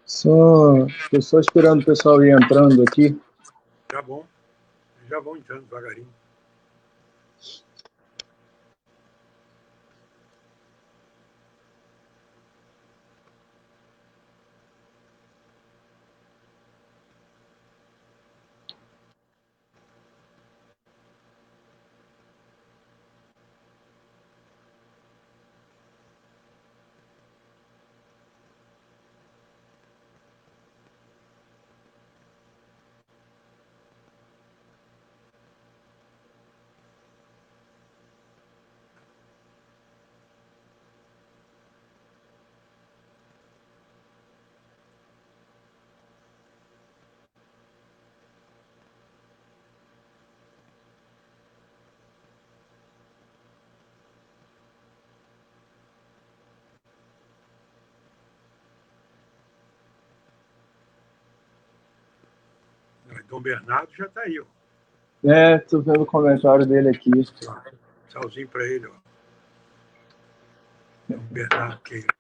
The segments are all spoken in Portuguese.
Estou só esperando o pessoal ir entrando aqui. Tá bom. Já vão entrando devagarinho. Dom Bernardo já está aí, ó. Tô vendo o comentário dele aqui. Tchauzinho para ele, ó. Dom Bernardo Queiroz.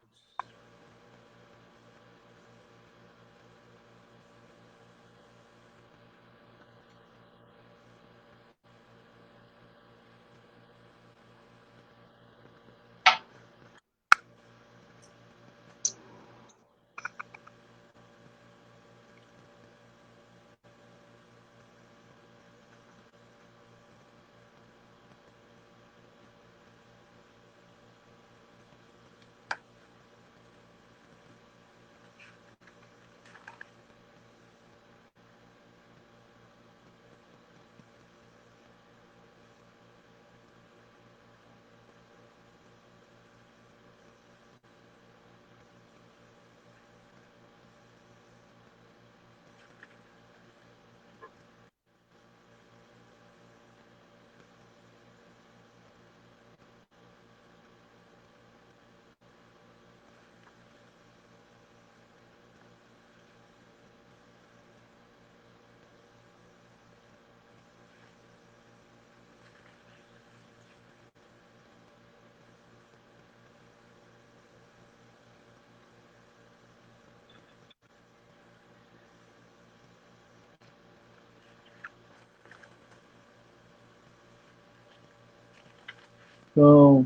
Então,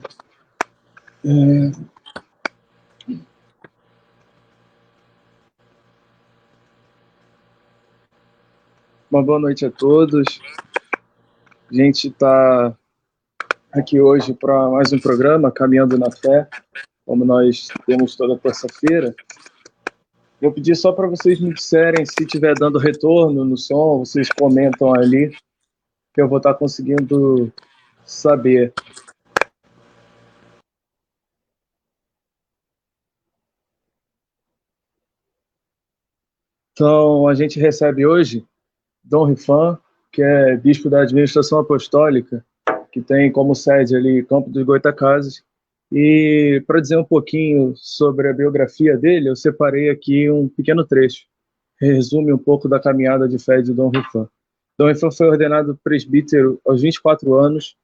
uma boa noite a todos. A gente está aqui hoje para mais um programa, Caminhando na Fé, como nós temos toda terça-feira. Vou pedir só para vocês me disserem se estiver dando retorno no som, vocês comentam ali, que eu vou estar conseguindo saber. Então, a gente recebe hoje Dom Rifan, que é bispo da administração apostólica, que tem como sede ali Campo dos Goytacazes. E para dizer um pouquinho sobre a biografia dele, eu separei aqui um pequeno trecho, resume um pouco da caminhada de fé de Dom Rifan. Dom Rifan foi ordenado presbítero aos 24 anos,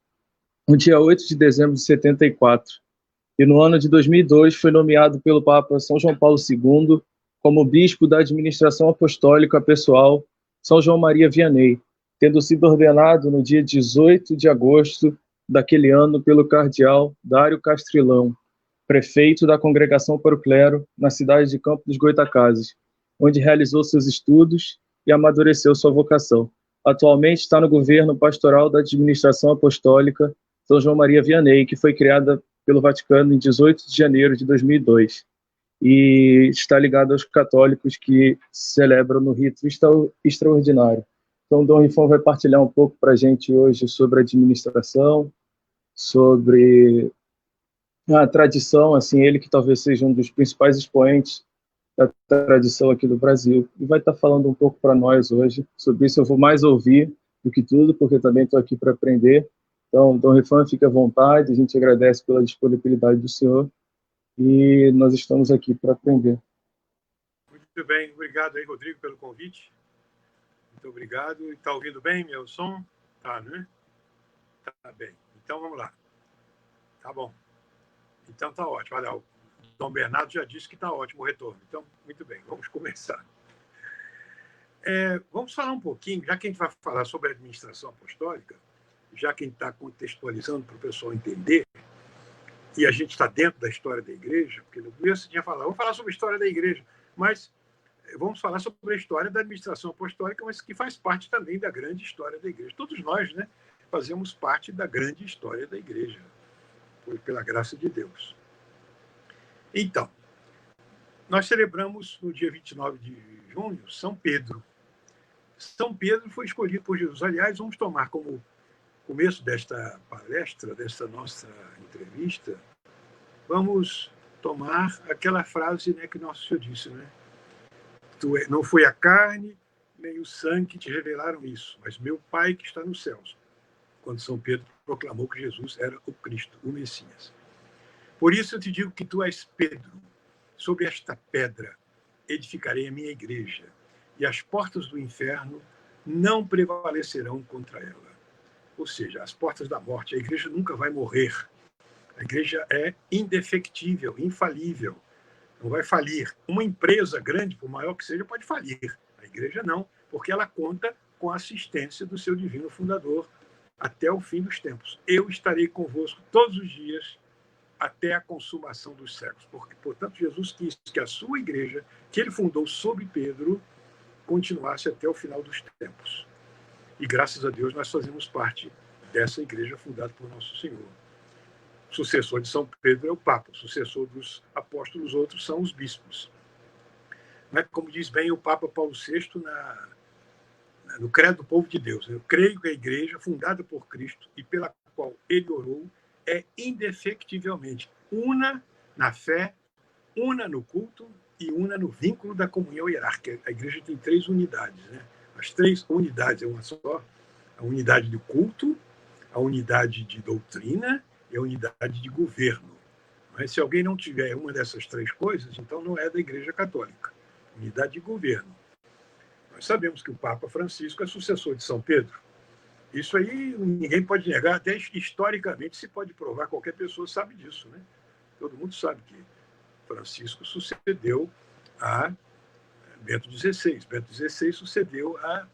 no dia 8 de dezembro de 74. e no ano de 2002 foi nomeado pelo Papa São João Paulo II como bispo da administração apostólica pessoal São João Maria Vianney, tendo sido ordenado no dia 18 de agosto daquele ano pelo cardeal Dário Castrilão, prefeito da Congregação para o Clero, na cidade de Campo dos Goytacazes, onde realizou seus estudos e amadureceu sua vocação. Atualmente está no governo pastoral da administração apostólica São João Maria Vianney, que foi criada pelo Vaticano em 18 de janeiro de 2002, e está ligado aos católicos que celebram no rito extraordinário. Então, Dom Rifão vai partilhar um pouco para a gente hoje sobre a administração, sobre a tradição, assim, ele que talvez seja um dos principais expoentes da tradição aqui do Brasil, e vai estar falando um pouco para nós hoje. Sobre isso eu vou mais ouvir do que tudo, porque também estou aqui para aprender. Então, Dom Rifão, fique à vontade, a gente agradece pela disponibilidade do senhor, e nós estamos aqui para aprender. Muito bem, obrigado aí, Rodrigo, pelo convite. Muito obrigado. Está ouvindo bem meu som? Tá, né? Tá bem. Então, vamos lá. Tá bom. Então, tá ótimo. Olha, o Dom Bernardo já disse que está ótimo o retorno. Então, muito bem, vamos começar. Vamos falar um pouquinho, já que a gente vai falar sobre a administração apostólica, já que a gente está contextualizando para o pessoal entender, e a gente está dentro da história da igreja, porque no começo você tinha falado, vamos falar sobre a história da igreja, mas vamos falar sobre a história da administração apostólica, mas que faz parte também da grande história da igreja. Todos nós, né, fazemos parte da grande história da igreja, pela graça de Deus. Então, nós celebramos no dia 29 de junho São Pedro. São Pedro foi escolhido por Jesus. Aliás, vamos tomar como começo desta palestra, desta nossa entrevista, vamos tomar aquela frase, né, que Nosso Senhor disse, né? Não foi a carne nem o sangue que te revelaram isso, mas meu Pai que está nos céus, quando São Pedro proclamou que Jesus era o Cristo, o Messias. Por isso eu te digo que tu és Pedro, sobre esta pedra edificarei a minha igreja, e as portas do inferno não prevalecerão contra ela. Ou seja, as portas da morte. A igreja nunca vai morrer. A igreja é indefectível, infalível. Não vai falir. Uma empresa grande, por maior que seja, pode falir. A igreja não, porque ela conta com a assistência do seu divino fundador até o fim dos tempos. Eu estarei convosco todos os dias até a consumação dos séculos. Porque, portanto, Jesus quis que a sua igreja, que ele fundou sob Pedro, continuasse até o final dos tempos. E, graças a Deus, nós fazemos parte dessa igreja fundada por Nosso Senhor. O sucessor de São Pedro é o Papa, o sucessor dos apóstolos, outros são os bispos. Mas, como diz bem o Papa Paulo VI no Credo do Povo de Deus, eu creio que a igreja, fundada por Cristo e pela qual ele orou, é indefectivelmente una na fé, una no culto e una no vínculo da comunhão hierárquica. A igreja tem 3 unidades, né? As 3 unidades é uma só: a unidade de culto, a unidade de doutrina e a unidade de governo. Mas se alguém não tiver uma dessas 3 coisas, então não é da Igreja Católica. Unidade de governo. Nós sabemos que o Papa Francisco é sucessor de São Pedro. Isso aí ninguém pode negar, até historicamente se pode provar, qualquer pessoa sabe disso, né? Todo mundo sabe que Francisco sucedeu a Bento XVI. Bento XVI sucedeu a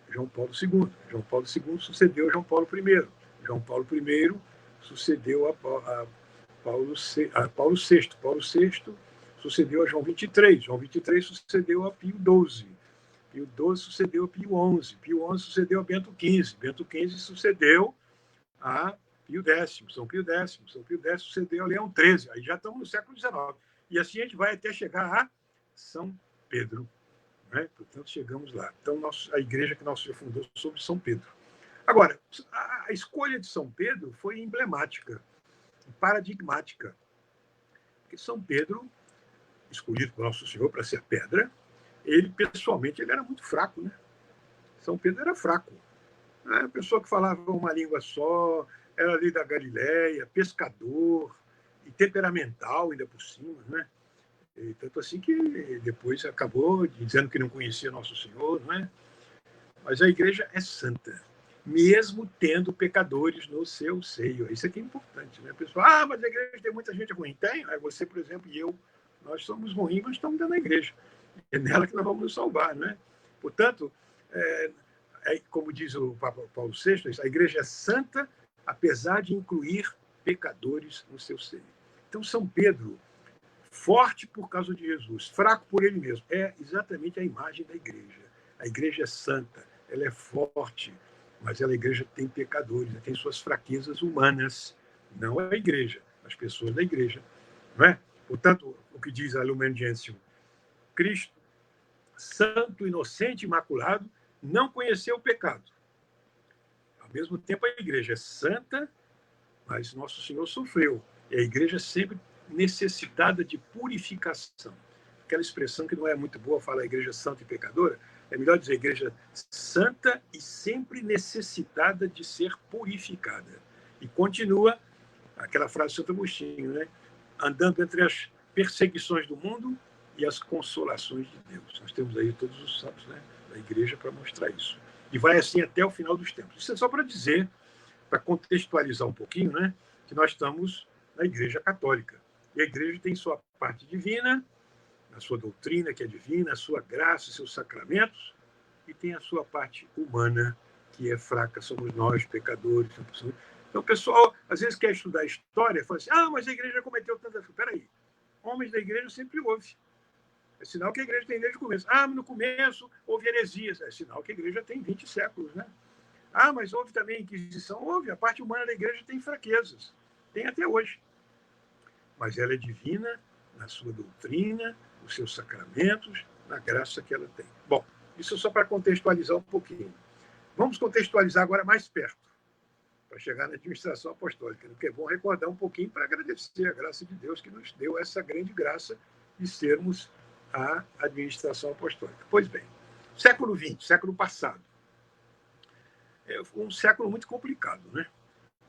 João Paulo II. João Paulo II sucedeu a João Paulo I. João Paulo I sucedeu a Paulo VI. Paulo VI sucedeu a João XXIII. João XXIII sucedeu a Pio XII. Pio XII sucedeu a Pio XI. Pio XI sucedeu a Bento XV. Bento XV sucedeu a Pio X. São Pio X. São Pio X sucedeu a Leão XIII. Aí já estamos no século XIX. E assim a gente vai até chegar a São Pedro. Né? Portanto, chegamos lá. Então, a igreja que Nosso Senhor fundou sobre São Pedro. Agora, a escolha de São Pedro foi emblemática, paradigmática. Porque São Pedro, escolhido por Nosso Senhor para ser pedra, ele, pessoalmente, ele era muito fraco, né? São Pedro era fraco. A pessoa que falava uma língua só, era ali da Galileia, pescador, e temperamental ainda por cima, né? E tanto assim que depois acabou dizendo que não conhecia Nosso Senhor, não é? Mas a igreja é santa. mesmo tendo pecadores no seu seio. Isso aqui é importante, né? Pessoal, mas a igreja tem muita gente ruim. Tem, você, por exemplo, e eu, nós somos ruins, mas estamos dentro da igreja. É nela que nós vamos nos salvar, né? Portanto, como diz o Papa Paulo VI, a igreja é santa, apesar de incluir pecadores no seu seio. Então, São Pedro, forte por causa de Jesus, fraco por ele mesmo, é exatamente a imagem da igreja. A igreja é santa, ela é forte, mas a igreja tem pecadores, tem suas fraquezas humanas, não a igreja, as pessoas da igreja. Não é? Portanto, o que diz a Lumen Gentium, Cristo, santo, inocente, imaculado, não conheceu o pecado. Ao mesmo tempo, a igreja é santa, mas Nosso Senhor sofreu. E a igreja é sempre necessitada de purificação. Aquela expressão que não é muito boa, falar igreja santa e pecadora, é melhor dizer igreja santa e sempre necessitada de ser purificada. E continua aquela frase de Santo Agostinho, né? Andando entre as perseguições do mundo e as consolações de Deus. Nós temos aí todos os santos, né, da igreja para mostrar isso. E vai assim até o final dos tempos. Isso é só para dizer, para contextualizar um pouquinho, né, que nós estamos na Igreja Católica. E a igreja tem sua parte divina, a sua doutrina, que é divina, a sua graça, seus sacramentos, e tem a sua parte humana, que é fraca, somos nós, pecadores. Então, o pessoal, às vezes, quer estudar história, fala assim, mas a igreja cometeu tantas coisas. Espera aí, homens da igreja sempre houve. É sinal que a igreja tem desde o começo. Mas no começo houve heresias. É sinal que a igreja tem 20 séculos, né? Mas houve também Inquisição. Houve. A parte humana da igreja tem fraquezas. Tem até hoje. Mas ela é divina na sua doutrina, nos seus sacramentos, na graça que ela tem. Bom, isso é só para contextualizar um pouquinho. Vamos contextualizar agora mais perto, para chegar na administração apostólica, porque é bom recordar um pouquinho para agradecer a graça de Deus que nos deu essa grande graça de sermos a administração apostólica. Pois bem, século XX, século passado, é um século muito complicado, né?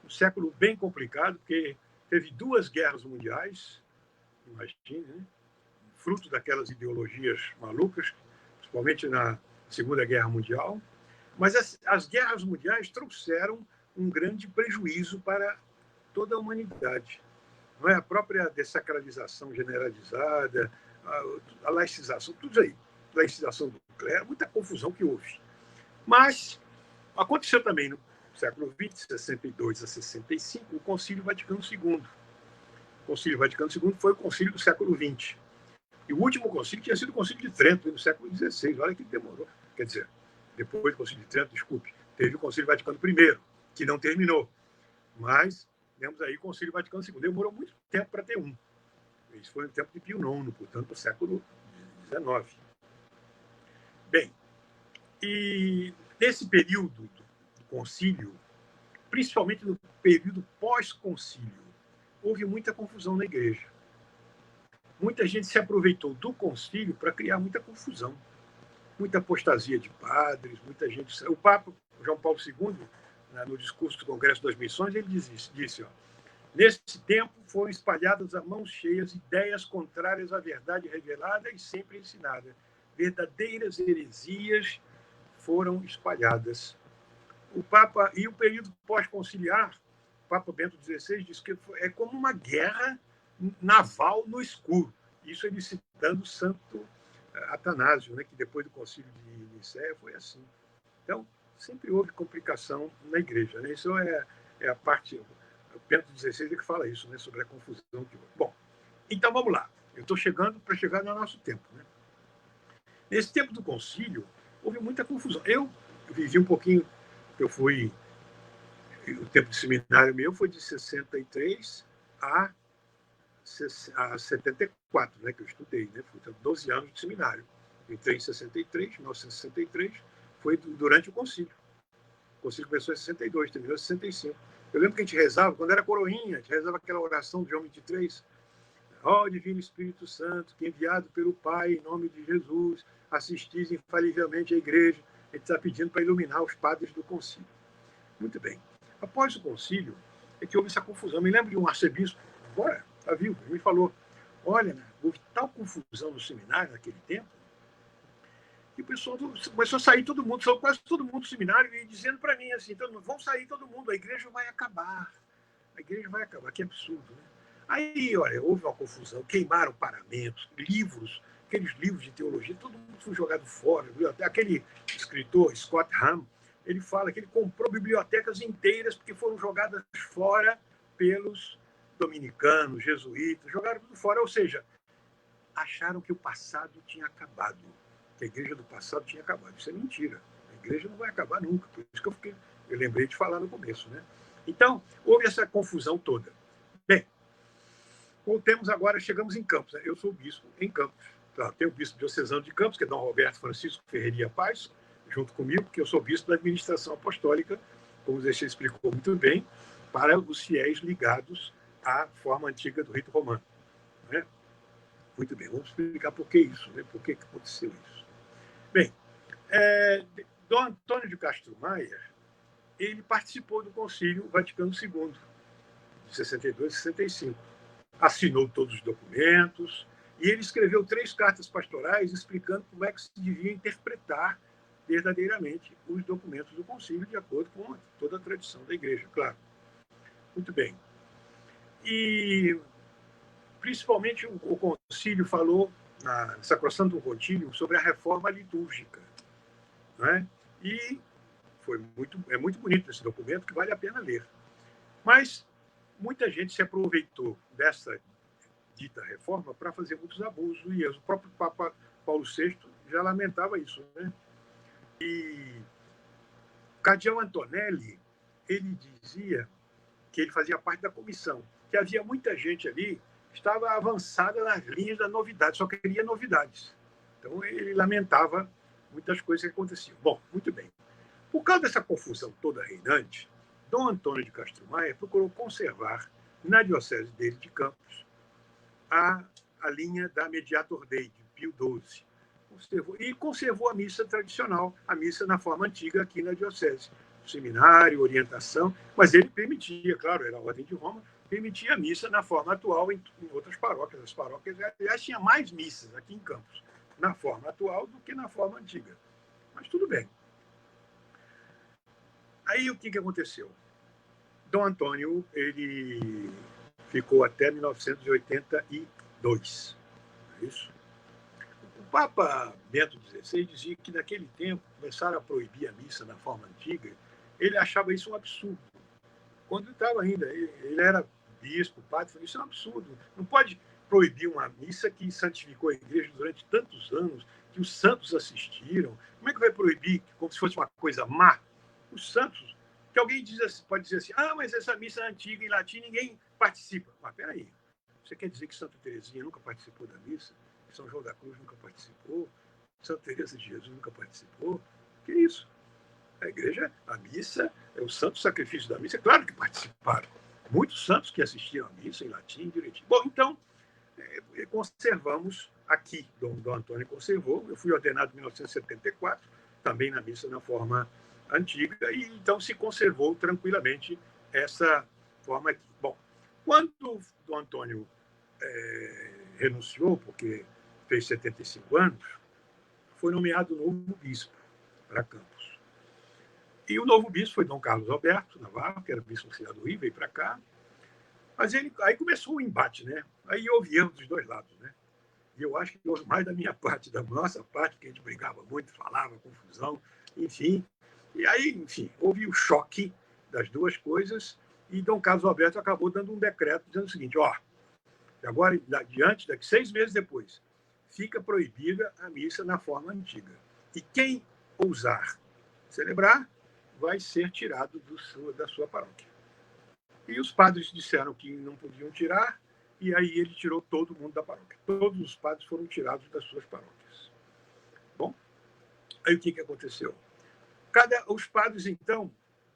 Um século bem complicado, porque teve 2 guerras mundiais, imagine, né? Fruto daquelas ideologias malucas, principalmente na Segunda Guerra Mundial. Mas as guerras mundiais trouxeram um grande prejuízo para toda a humanidade. Não é? A própria dessacralização generalizada, a laicização, tudo isso aí. Laicização do clero, muita confusão que houve. Mas aconteceu também no século XX, 62 a 65, o Concílio Vaticano II. O Concílio Vaticano II foi o concílio do século XX. E o último concílio tinha sido o Concílio de Trento, no século XVI. Olha que demorou. Quer dizer, depois do Concílio de Trento, desculpe, teve o Concílio Vaticano I, que não terminou. Mas temos aí o Concílio Vaticano II. Demorou muito tempo para ter um. Isso foi no tempo de Pio IX, portanto, no século XIX. Bem, e nesse período do concílio, principalmente no período pós-concílio, houve muita confusão na igreja. Muita gente se aproveitou do concílio para criar muita confusão. Muita apostasia de padres, muita gente... O Papa João Paulo II, no discurso do Congresso das Missões, ele disse nesse tempo foram espalhadas a mãos cheias ideias contrárias à verdade revelada e sempre ensinada. Verdadeiras heresias foram espalhadas. O Papa, e o período pós-conciliar, o Papa Bento XVI disse que é como uma guerra naval no escuro. Isso ele citando Santo Atanásio, né, que depois do concílio de Nicéia foi assim. Então, sempre houve complicação na igreja. Né? Isso é a parte... O Bento XVI é que fala isso, né, sobre a confusão que houve. Bom, então vamos lá. Eu estou chegando para chegar no nosso tempo. Né? Nesse tempo do concílio, houve muita confusão. Eu vivi um pouquinho... O tempo de seminário meu foi de 63 a 74, né, que eu estudei, né? Fui 12 anos de seminário. Eu entrei em 63, 1963, foi durante o concílio. O concílio começou em 62, terminou em 65. Eu lembro que a gente rezava, quando era coroinha, a gente rezava aquela oração de João 23, Divino Espírito Santo, que enviado pelo Pai, em nome de Jesus, assistis infalivelmente à igreja. A gente está pedindo para iluminar os padres do concílio. Muito bem. Após o concílio, é que houve essa confusão. Me lembro de um arcebispo, agora está vivo, ele me falou, olha, houve tal confusão no seminário naquele tempo, E o pessoal começou a sair todo mundo, saiu quase todo mundo do seminário, e dizendo para mim assim, então, vão sair todo mundo, a igreja vai acabar. A igreja vai acabar, que absurdo, né? Aí, olha, houve uma confusão, queimaram paramentos, livros, aqueles livros de teologia, todo mundo foi jogado fora. Aquele escritor, Scott Hahn, ele fala que ele comprou bibliotecas inteiras porque foram jogadas fora pelos dominicanos, jesuítas, jogaram tudo fora, ou seja, acharam que o passado tinha acabado, que a igreja do passado tinha acabado. Isso é mentira. A igreja não vai acabar nunca. Por isso que eu lembrei de falar no começo, né? Então, houve essa confusão toda. Bem, voltemos agora, chegamos em Campos. Eu sou bispo em Campos. Tá, tem o bispo diocesano de Campos, que é Dom Roberto Francisco Ferreira Paz, junto comigo, que eu sou bispo da administração apostólica, como você explicou muito bem, para os fiéis ligados à forma antiga do rito romano. Né? Muito bem, vamos explicar por que isso, né? Por que aconteceu isso. Bem, Dom Antônio de Castro Maia, ele participou do Concílio Vaticano II, de 62 e 65. Assinou todos os documentos e ele escreveu 3 cartas pastorais explicando como é que se devia interpretar verdadeiramente os documentos do Concílio, de acordo com toda a tradição da Igreja, claro. Muito bem. E, principalmente, o Concílio falou, na Sacrosantum Concilium, sobre a reforma litúrgica. Né? E é muito bonito esse documento, que vale a pena ler. Mas muita gente se aproveitou dessa dita reforma para fazer muitos abusos e erros. O próprio Papa Paulo VI já lamentava isso. Né? E o cardeal Antonelli, ele dizia que ele fazia parte da comissão, que havia muita gente ali que estava avançada nas linhas da novidade, só queria novidades. Então, ele lamentava muitas coisas que aconteciam. Bom, muito bem. Por causa dessa confusão toda reinante, Dom Antônio de Castro Maia procurou conservar, na diocese dele de Campos, a linha da Mediator Dei, de Pio XII. Conservou a missa tradicional, a missa na forma antiga aqui na diocese. Seminário, orientação, mas ele permitia, claro, era a Ordem de Roma, permitia a missa na forma atual em outras paróquias. As paróquias, aliás, tinha mais missas aqui em Campos, na forma atual do que na forma antiga. Mas tudo bem. Aí o que aconteceu? Dom Antônio, ele ficou até 1982. É isso? O Papa Bento XVI dizia que naquele tempo começaram a proibir a missa na forma antiga. Ele achava isso um absurdo. Quando ele estava ainda, ele era bispo, padre, falou, isso é um absurdo. Não pode proibir uma missa que santificou a igreja durante tantos anos, que os santos assistiram. Como é que vai proibir como se fosse uma coisa má? Os santos, que alguém pode dizer assim, mas essa missa é antiga em latim, ninguém participa. Mas peraí, você quer dizer que Santa Teresinha nunca participou da missa? São João da Cruz nunca participou? Santa Teresa de Jesus nunca participou? Que isso? A igreja, a missa, o santo sacrifício da missa, é claro que participaram. Muitos santos que assistiam à missa em latim direitinho. Bom, então, conservamos aqui, Dom Antônio conservou, eu fui ordenado em 1974, também na missa na forma antiga, e então se conservou tranquilamente essa forma aqui. Bom, quando Dom Antônio renunciou, porque fez 75 anos, foi nomeado novo bispo para Campos. E o novo bispo foi Dom Carlos Alberto Navarro, que era bispo auxiliar do Rio, veio para cá. Mas aí começou o embate, né? Aí houve erro dos dois lados, né? E eu acho que houve mais da minha parte, da nossa parte, que a gente brigava muito, falava, confusão, enfim. E aí, enfim, houve o choque das duas coisas e Dom Carlos Alberto acabou dando um decreto dizendo o seguinte, agora, adiante, daqui 6 meses depois, fica proibida a missa na forma antiga. E quem ousar celebrar vai ser tirado da sua paróquia. E os padres disseram que não podiam tirar, e aí ele tirou todo mundo da paróquia. Todos os padres foram tirados das suas paróquias. Bom, aí o que aconteceu? Os padres, então,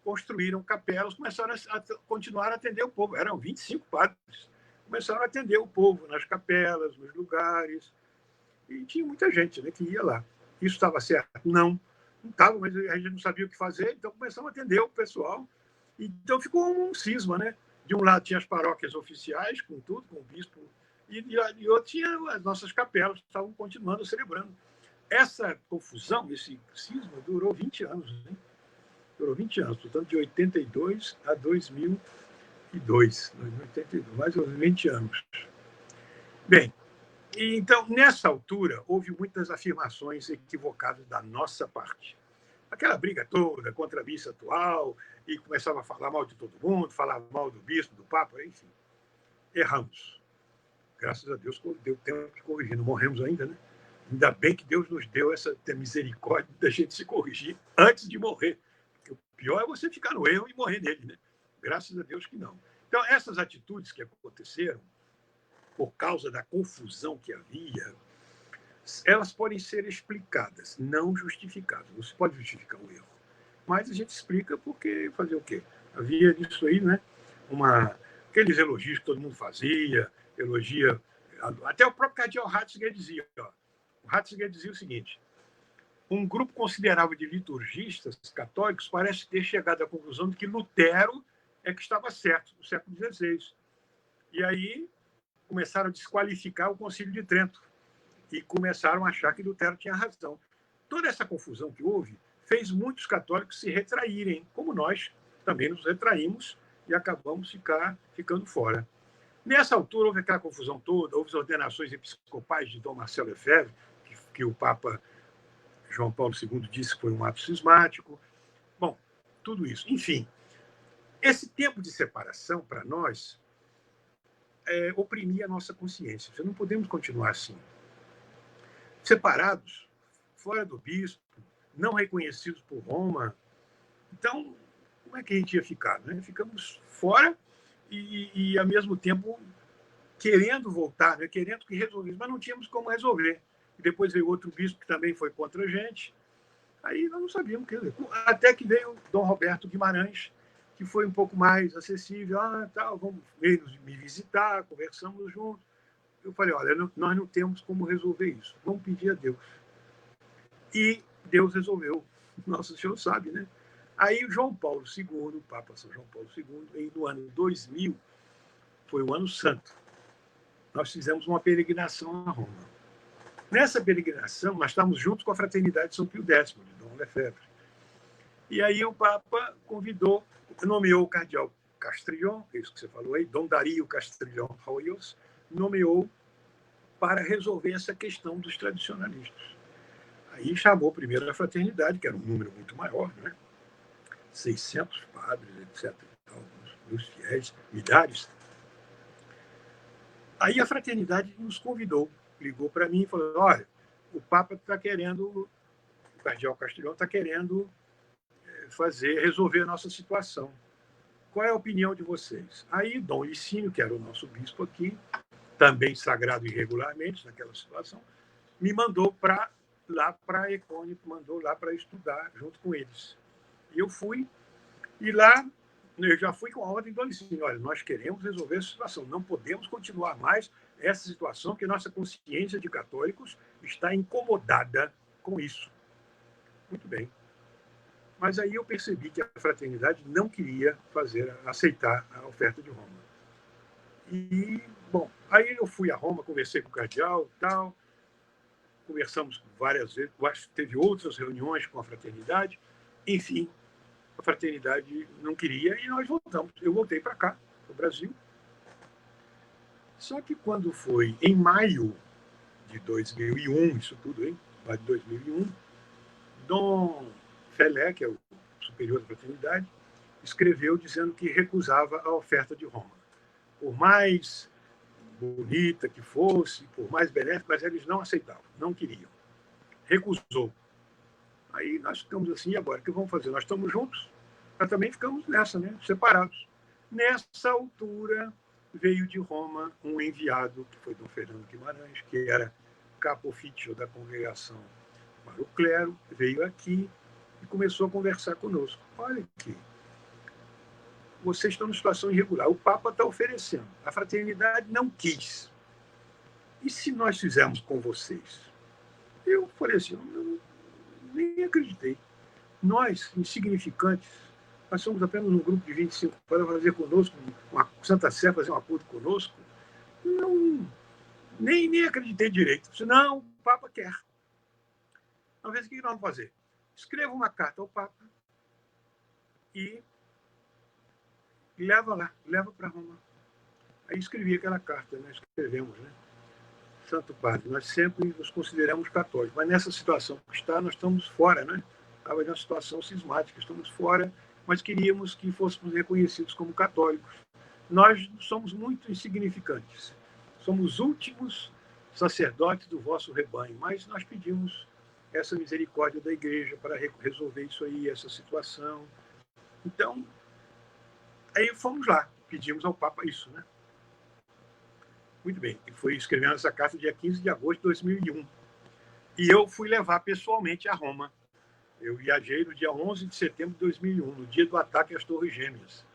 construíram capelas, começaram a continuar a atender o povo. Eram 25 padres. Começaram a atender o povo nas capelas, nos lugares. E tinha muita gente, né, que ia lá. Isso estava certo? Não estava, mas a gente não sabia o que fazer, então começamos a atender o pessoal. Então ficou um cisma, né? De um lado tinha as paróquias oficiais, com tudo, com o bispo, e outro tinha as nossas capelas, que estavam continuando celebrando. essa confusão, esse cisma, durou 20 anos. Né? Durou 20 anos, portanto, de 82 a 2002, mais ou menos 20 anos. Bem, então, nessa altura, houve muitas afirmações equivocadas da nossa parte. Aquela briga toda contra a missa atual, e começava a falar mal de todo mundo, falava mal do bispo, do papa, enfim. Erramos. Graças a Deus deu tempo de corrigir. Não morremos ainda, né? Ainda bem que Deus nos deu essa misericórdia da gente se corrigir antes de morrer. Porque o pior é você ficar no erro e morrer nele, né? Graças a Deus que não. Então, essas atitudes que aconteceram, por causa da confusão que havia, elas podem ser explicadas, não justificadas. Não se pode justificar o erro. Mas a gente explica porque fazer o quê? Havia disso aí, né? Aqueles elogios que todo mundo fazia, elogia. Até o próprio cardeal Ratzinger dizia. O Ratzinger dizia o seguinte: um grupo considerável de liturgistas católicos parece ter chegado à conclusão de que Lutero é que estava certo, no século XVI. E aí começaram a desqualificar o Concílio de Trento e começaram a achar que Lutero tinha razão. Toda essa confusão que houve fez muitos católicos se retraírem, como nós também nos retraímos e acabamos ficando fora. Nessa altura, houve aquela confusão toda, houve as ordenações episcopais de Dom Marcelo Lefebvre, que o Papa João Paulo II disse que foi um ato cismático. Bom, tudo isso. Enfim, esse tempo de separação, para nós, oprimia a nossa consciência. Não podemos continuar assim. Separados, fora do bispo, não reconhecidos por Roma. Então, como é que a gente ia ficar? Né? Ficamos fora e, ao mesmo tempo, querendo voltar, né? Querendo que resolvesse, mas não tínhamos como resolver. E depois veio outro bispo que também foi contra a gente. Aí nós não sabíamos o que fazer. Até que veio Dom Roberto Guimarães, que foi um pouco mais acessível. Veio me visitar, conversamos juntos. Eu falei, olha, nós não temos como resolver isso. Vamos pedir a Deus. E Deus resolveu. Nosso Senhor sabe, né? Aí o João Paulo II, o Papa São João Paulo II, no ano 2000, foi o ano santo. Nós fizemos uma peregrinação a Roma. Nessa peregrinação, nós estávamos juntos com a Fraternidade de São Pio X, de Dom Lefebvre. E aí o Papa nomeou o cardeal Castrillon, é isso que você falou aí, Dom Dario Castrillon Royos, nomeou para resolver essa questão dos tradicionalistas. Aí chamou primeiro a Fraternidade, que era um número muito maior, né? 600 padres, etc. Os fiéis, milhares. Aí a Fraternidade nos convidou, ligou para mim e falou, olha, o Papa está querendo, o cardeal Castrillon está querendo resolver a nossa situação. Qual é a opinião de vocês? Aí Dom Licínio, que era o nosso bispo aqui, também sagrado irregularmente naquela situação, me mandou lá para a Econe, mandou lá para estudar junto com eles. E eu fui, e lá eu já fui com a ordem do Licínio, olha, nós queremos resolver essa situação, não podemos continuar mais essa situação, que nossa consciência de católicos está incomodada com isso. Muito bem. Mas aí eu percebi que a Fraternidade não queria aceitar a oferta de Roma. E, bom, aí eu fui a Roma, conversei com o cardeal e tal, conversamos várias vezes, teve outras reuniões com a Fraternidade, enfim, a Fraternidade não queria e nós voltamos. Eu voltei para cá, para o Brasil. Só que quando foi em maio de 2001, isso tudo, hein? Maio de 2001, Dom Felé, que é o superior da Fraternidade, escreveu dizendo que recusava a oferta de Roma. Por mais bonita que fosse, por mais benéfica, mas eles não aceitavam, não queriam. Recusou. Aí nós ficamos assim, e agora? O que vamos fazer? Nós estamos juntos, mas também ficamos nessa, né? Separados. Nessa altura, veio de Roma um enviado, que foi Dom Fernando Guimarães, que era capo ofício da congregação para o clero, veio aqui e começou a conversar conosco. Olha aqui, vocês estão em situação irregular, o Papa está oferecendo, a Fraternidade não quis. E se nós fizermos com vocês? Eu falei assim, eu nem acreditei. Nós, insignificantes, nós somos apenas um grupo de 25 para fazer conosco, uma Santa Sé fazer um acordo conosco. Não, nem acreditei direito. Eu disse, não, o Papa quer. Uma vez, o que nós vamos fazer? Escreva uma carta ao Papa e leva lá, leva para Roma. Aí escrevi aquela carta, né? Escrevemos, né? Santo Padre, nós sempre nos consideramos católicos, mas nessa situação que está, nós estamos fora, né? Estava em uma situação cismática, estamos fora, mas queríamos que fôssemos reconhecidos como católicos. Nós somos muito insignificantes, somos últimos sacerdotes do vosso rebanho, mas nós pedimos essa misericórdia da Igreja para resolver isso aí, essa situação. Então, aí fomos lá, pedimos ao Papa isso, né? Muito bem, e fui escrevendo essa carta dia 15 de agosto de 2001. E eu fui levar pessoalmente a Roma. Eu viajei no dia 11 de setembro de 2001, no dia do ataque às Torres Gêmeas.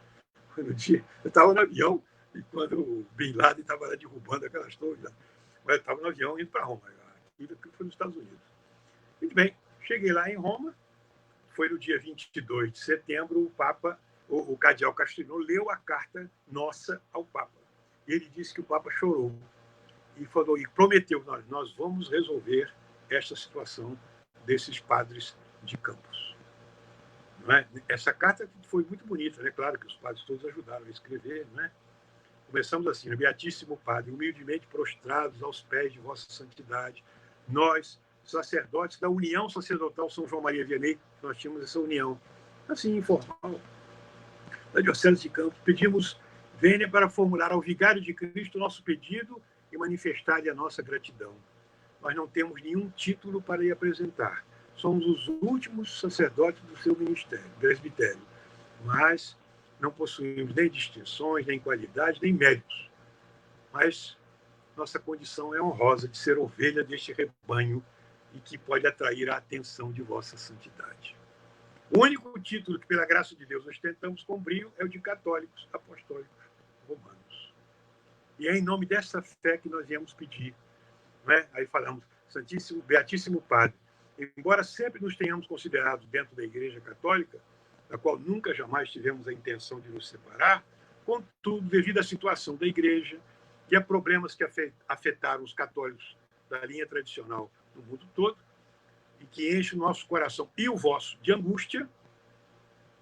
Foi no dia, eu estava no avião, e quando o Bin Laden estava derrubando aquelas torres, eu estava no avião indo para Roma. Aquilo foi nos Estados Unidos. Muito bem, cheguei lá em Roma, foi no dia 22 de setembro, o Papa, o cardeal Castellino, leu a carta nossa ao Papa. E ele disse que o Papa chorou e falou, e prometeu, nós vamos resolver esta situação desses padres de Campos. Não é? Essa carta foi muito bonita, né? Claro que os padres todos ajudaram a escrever, não é? Começamos assim, Beatíssimo Padre, humildemente prostrados aos pés de vossa santidade, nós, sacerdotes da União Sacerdotal São João Maria Vianney, nós tínhamos essa união, assim, informal, da Diocese de Campos, pedimos vênia para formular ao Vigário de Cristo o nosso pedido e manifestar-lhe a nossa gratidão. Nós não temos nenhum título para lhe apresentar. Somos os últimos sacerdotes do seu ministério, presbitério, mas não possuímos nem distinções, nem qualidades, nem méritos. Mas nossa condição é honrosa de ser ovelha deste rebanho e que pode atrair a atenção de vossa santidade. O único título que, pela graça de Deus, nós tentamos com brio é o de católicos apostólicos romanos. E é em nome dessa fé que nós viemos pedir. Né? Aí falamos, Santíssimo, Beatíssimo Padre, embora sempre nos tenhamos considerado dentro da Igreja Católica, da qual nunca jamais tivemos a intenção de nos separar, contudo, devido à situação da Igreja e a problemas que afetaram os católicos da linha tradicional no mundo todo, e que enche o nosso coração e o vosso de angústia,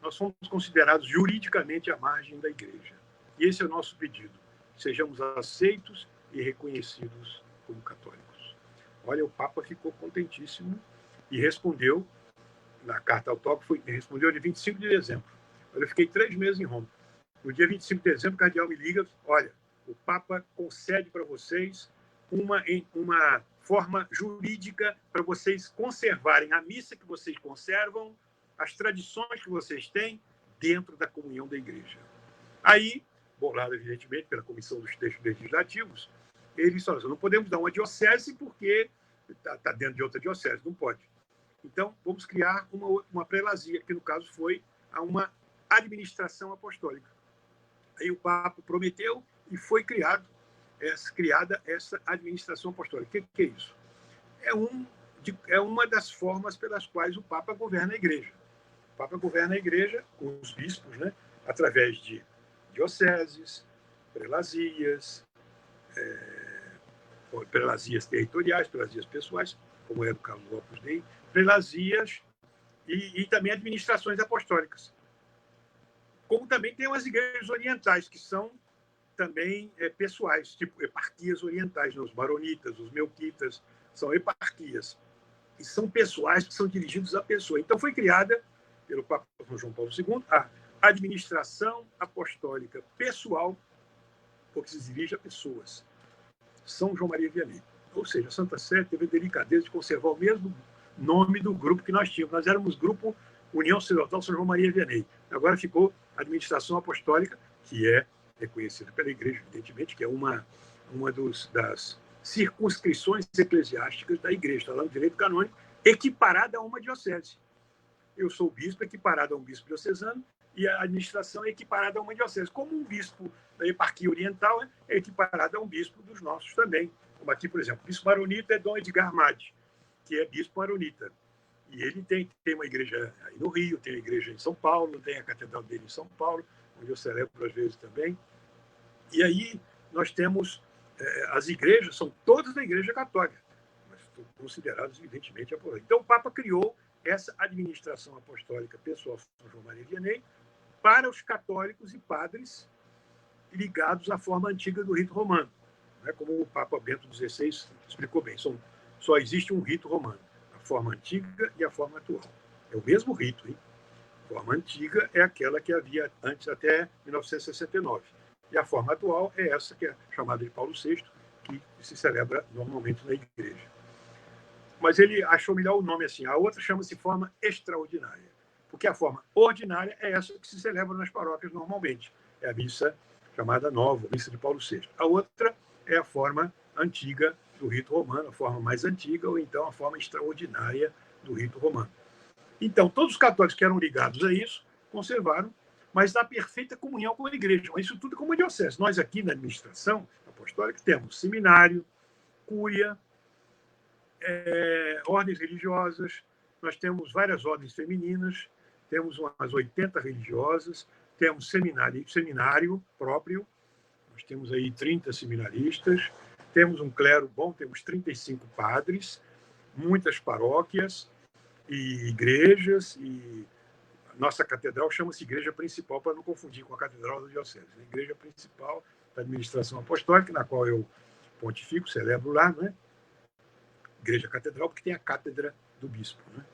nós somos considerados juridicamente à margem da Igreja. E esse é o nosso pedido. Sejamos aceitos e reconhecidos como católicos. Olha, o Papa ficou contentíssimo e respondeu, na carta autógrafa, respondeu dia 25 de dezembro. Eu fiquei 3 meses em Roma. No dia 25 de dezembro, o cardeal me liga, olha, o Papa concede para vocês uma forma jurídica para vocês conservarem a missa que vocês conservam, as tradições que vocês têm dentro da comunhão da Igreja. Aí, bolado, evidentemente, pela Comissão dos Textos Legislativos, eles falaram, não podemos dar uma diocese porque está dentro de outra diocese, não pode. Então, vamos criar uma prelazia, que no caso foi uma administração apostólica. Aí o Papa prometeu e foi criada essa administração apostólica. O que é isso? É uma das formas pelas quais o Papa governa a Igreja. O Papa governa a Igreja com os bispos, né, através de dioceses, prelazias, prelazias territoriais, prelazias pessoais, como é o caso do Opus Dei, prelazias e também administrações apostólicas. Como também tem umas igrejas orientais, que são também pessoais, tipo eparquias orientais, né? Os maronitas, os melquitas, são eparquias. E são pessoais que são dirigidos à pessoa. Então foi criada, pelo Papa João Paulo II, a administração apostólica pessoal, porque se dirige a pessoas. São João Maria Vianney. Ou seja, a Santa Sé teve a delicadeza de conservar o mesmo nome do grupo que nós tínhamos. Nós éramos grupo União Sacerdotal São João Maria Vianney. Agora ficou a administração apostólica, que é reconhecida pela Igreja, evidentemente, que é uma das circunscrições eclesiásticas da Igreja, está lá no direito canônico, equiparada a uma diocese. Eu sou bispo equiparado a um bispo diocesano e a administração é equiparada a uma diocese. Como um bispo da eparquia oriental é equiparado a um bispo dos nossos também. Como aqui, por exemplo, o bispo maronita é Dom Edgar Madi, que é bispo maronita. E ele tem uma igreja aí no Rio, tem a igreja em São Paulo, tem a catedral dele em São Paulo, onde eu celebro às vezes também. E aí nós temos, as igrejas são todas da Igreja Católica. Nós considerados, evidentemente, apostólicos. Então, o Papa criou essa administração apostólica pessoal São João Maria Vianney para os católicos e padres ligados à forma antiga do rito romano. Como o Papa Bento XVI explicou bem, só existe um rito romano, a forma antiga e a forma atual. É o mesmo rito, hein? A forma antiga é aquela que havia antes, até 1969. E a forma atual é essa, que é chamada de Paulo VI, que se celebra normalmente na igreja. Mas ele achou melhor o nome assim. A outra chama-se forma extraordinária, porque a forma ordinária é essa que se celebra nas paróquias normalmente. É a missa chamada nova, missa de Paulo VI. A outra é a forma antiga do rito romano, a forma mais antiga, ou então a forma extraordinária do rito romano. Então, todos os católicos que eram ligados a isso conservaram, mas na perfeita comunhão com a igreja. Isso tudo como diocese. Nós aqui na administração apostólica temos seminário, cúria, ordens religiosas, nós temos várias ordens femininas, temos umas 80 religiosas, temos seminário próprio, nós temos aí 30 seminaristas, temos um clero bom, temos 35 padres, muitas paróquias e igrejas, e nossa catedral chama-se Igreja Principal, para não confundir com a Catedral da Diocese. A Igreja Principal da Administração Apostólica, na qual eu pontifico, celebro lá, né? Igreja Catedral, porque tem a cátedra do bispo. Né?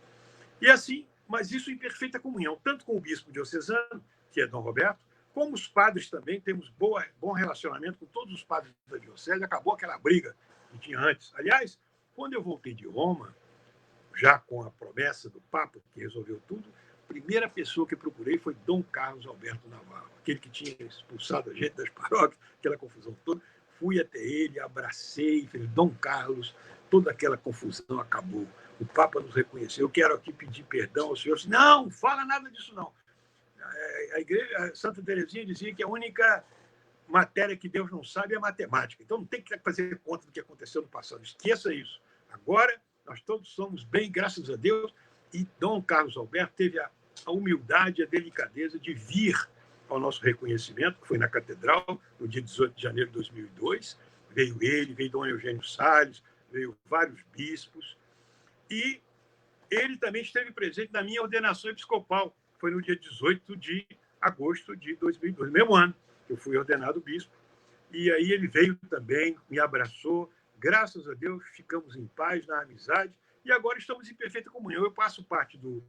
E assim, mas isso em perfeita comunhão, tanto com o bispo diocesano, que é Dom Roberto, como os padres também, temos bom relacionamento com todos os padres da diocese, acabou aquela briga que tinha antes. Aliás, quando eu voltei de Roma, já com a promessa do Papa, que resolveu tudo, a primeira pessoa que procurei foi Dom Carlos Alberto Navarro, aquele que tinha expulsado a gente das paróquias, aquela confusão toda. Fui até ele, abracei, falei, Dom Carlos, toda aquela confusão acabou. O Papa nos reconheceu. Eu quero aqui pedir perdão ao senhor. Não, fala nada disso, não. A igreja, a Santa Teresinha dizia que a única matéria que Deus não sabe é a matemática. Então não tem que fazer conta do que aconteceu no passado. Esqueça isso. Agora, nós todos somos bem, graças a Deus. E Dom Carlos Alberto teve a humildade e a delicadeza de vir ao nosso reconhecimento, que foi na Catedral, no dia 18 de janeiro de 2002. Veio ele, veio Dom Eugênio Salles, veio vários bispos. E ele também esteve presente na minha ordenação episcopal. Foi no dia 18 de agosto de 2002, no mesmo ano que eu fui ordenado bispo. E aí ele veio também, me abraçou. Graças a Deus, ficamos em paz, na amizade. E agora estamos em perfeita comunhão. Eu faço parte do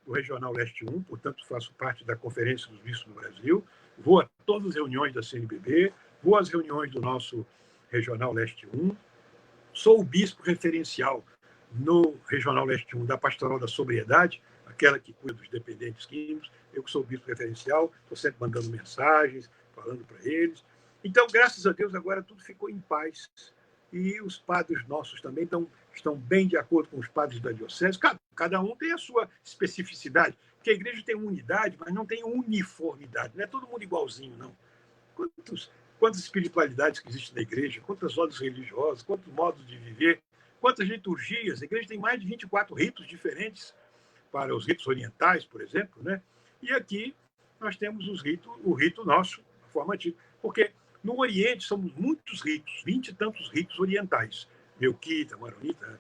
Regional Leste 1, portanto, faço parte da Conferência dos Bispos do Brasil. Vou a todas as reuniões da CNBB, vou às reuniões do nosso Regional Leste 1. Sou o bispo referencial no Regional Leste 1 da Pastoral da Sobriedade, aquela que cuida dos dependentes químicos. Eu que sou o bispo referencial, estou sempre mandando mensagens, falando para eles. Então, graças a Deus, agora tudo ficou em paz. E os padres nossos também estão bem de acordo com os padres da diocese. Cada um tem a sua especificidade, porque a igreja tem unidade, mas não tem uniformidade. Não é todo mundo igualzinho, não. Quantas espiritualidades que existem na igreja, quantas ordens religiosas, quantos modos de viver, quantas liturgias. A igreja tem mais de 24 ritos diferentes para os ritos orientais, por exemplo. Né? E aqui nós temos o rito nosso, a forma antiga. Porque no Oriente são muitos ritos, 20 e tantos ritos orientais. Melquita, Maronita.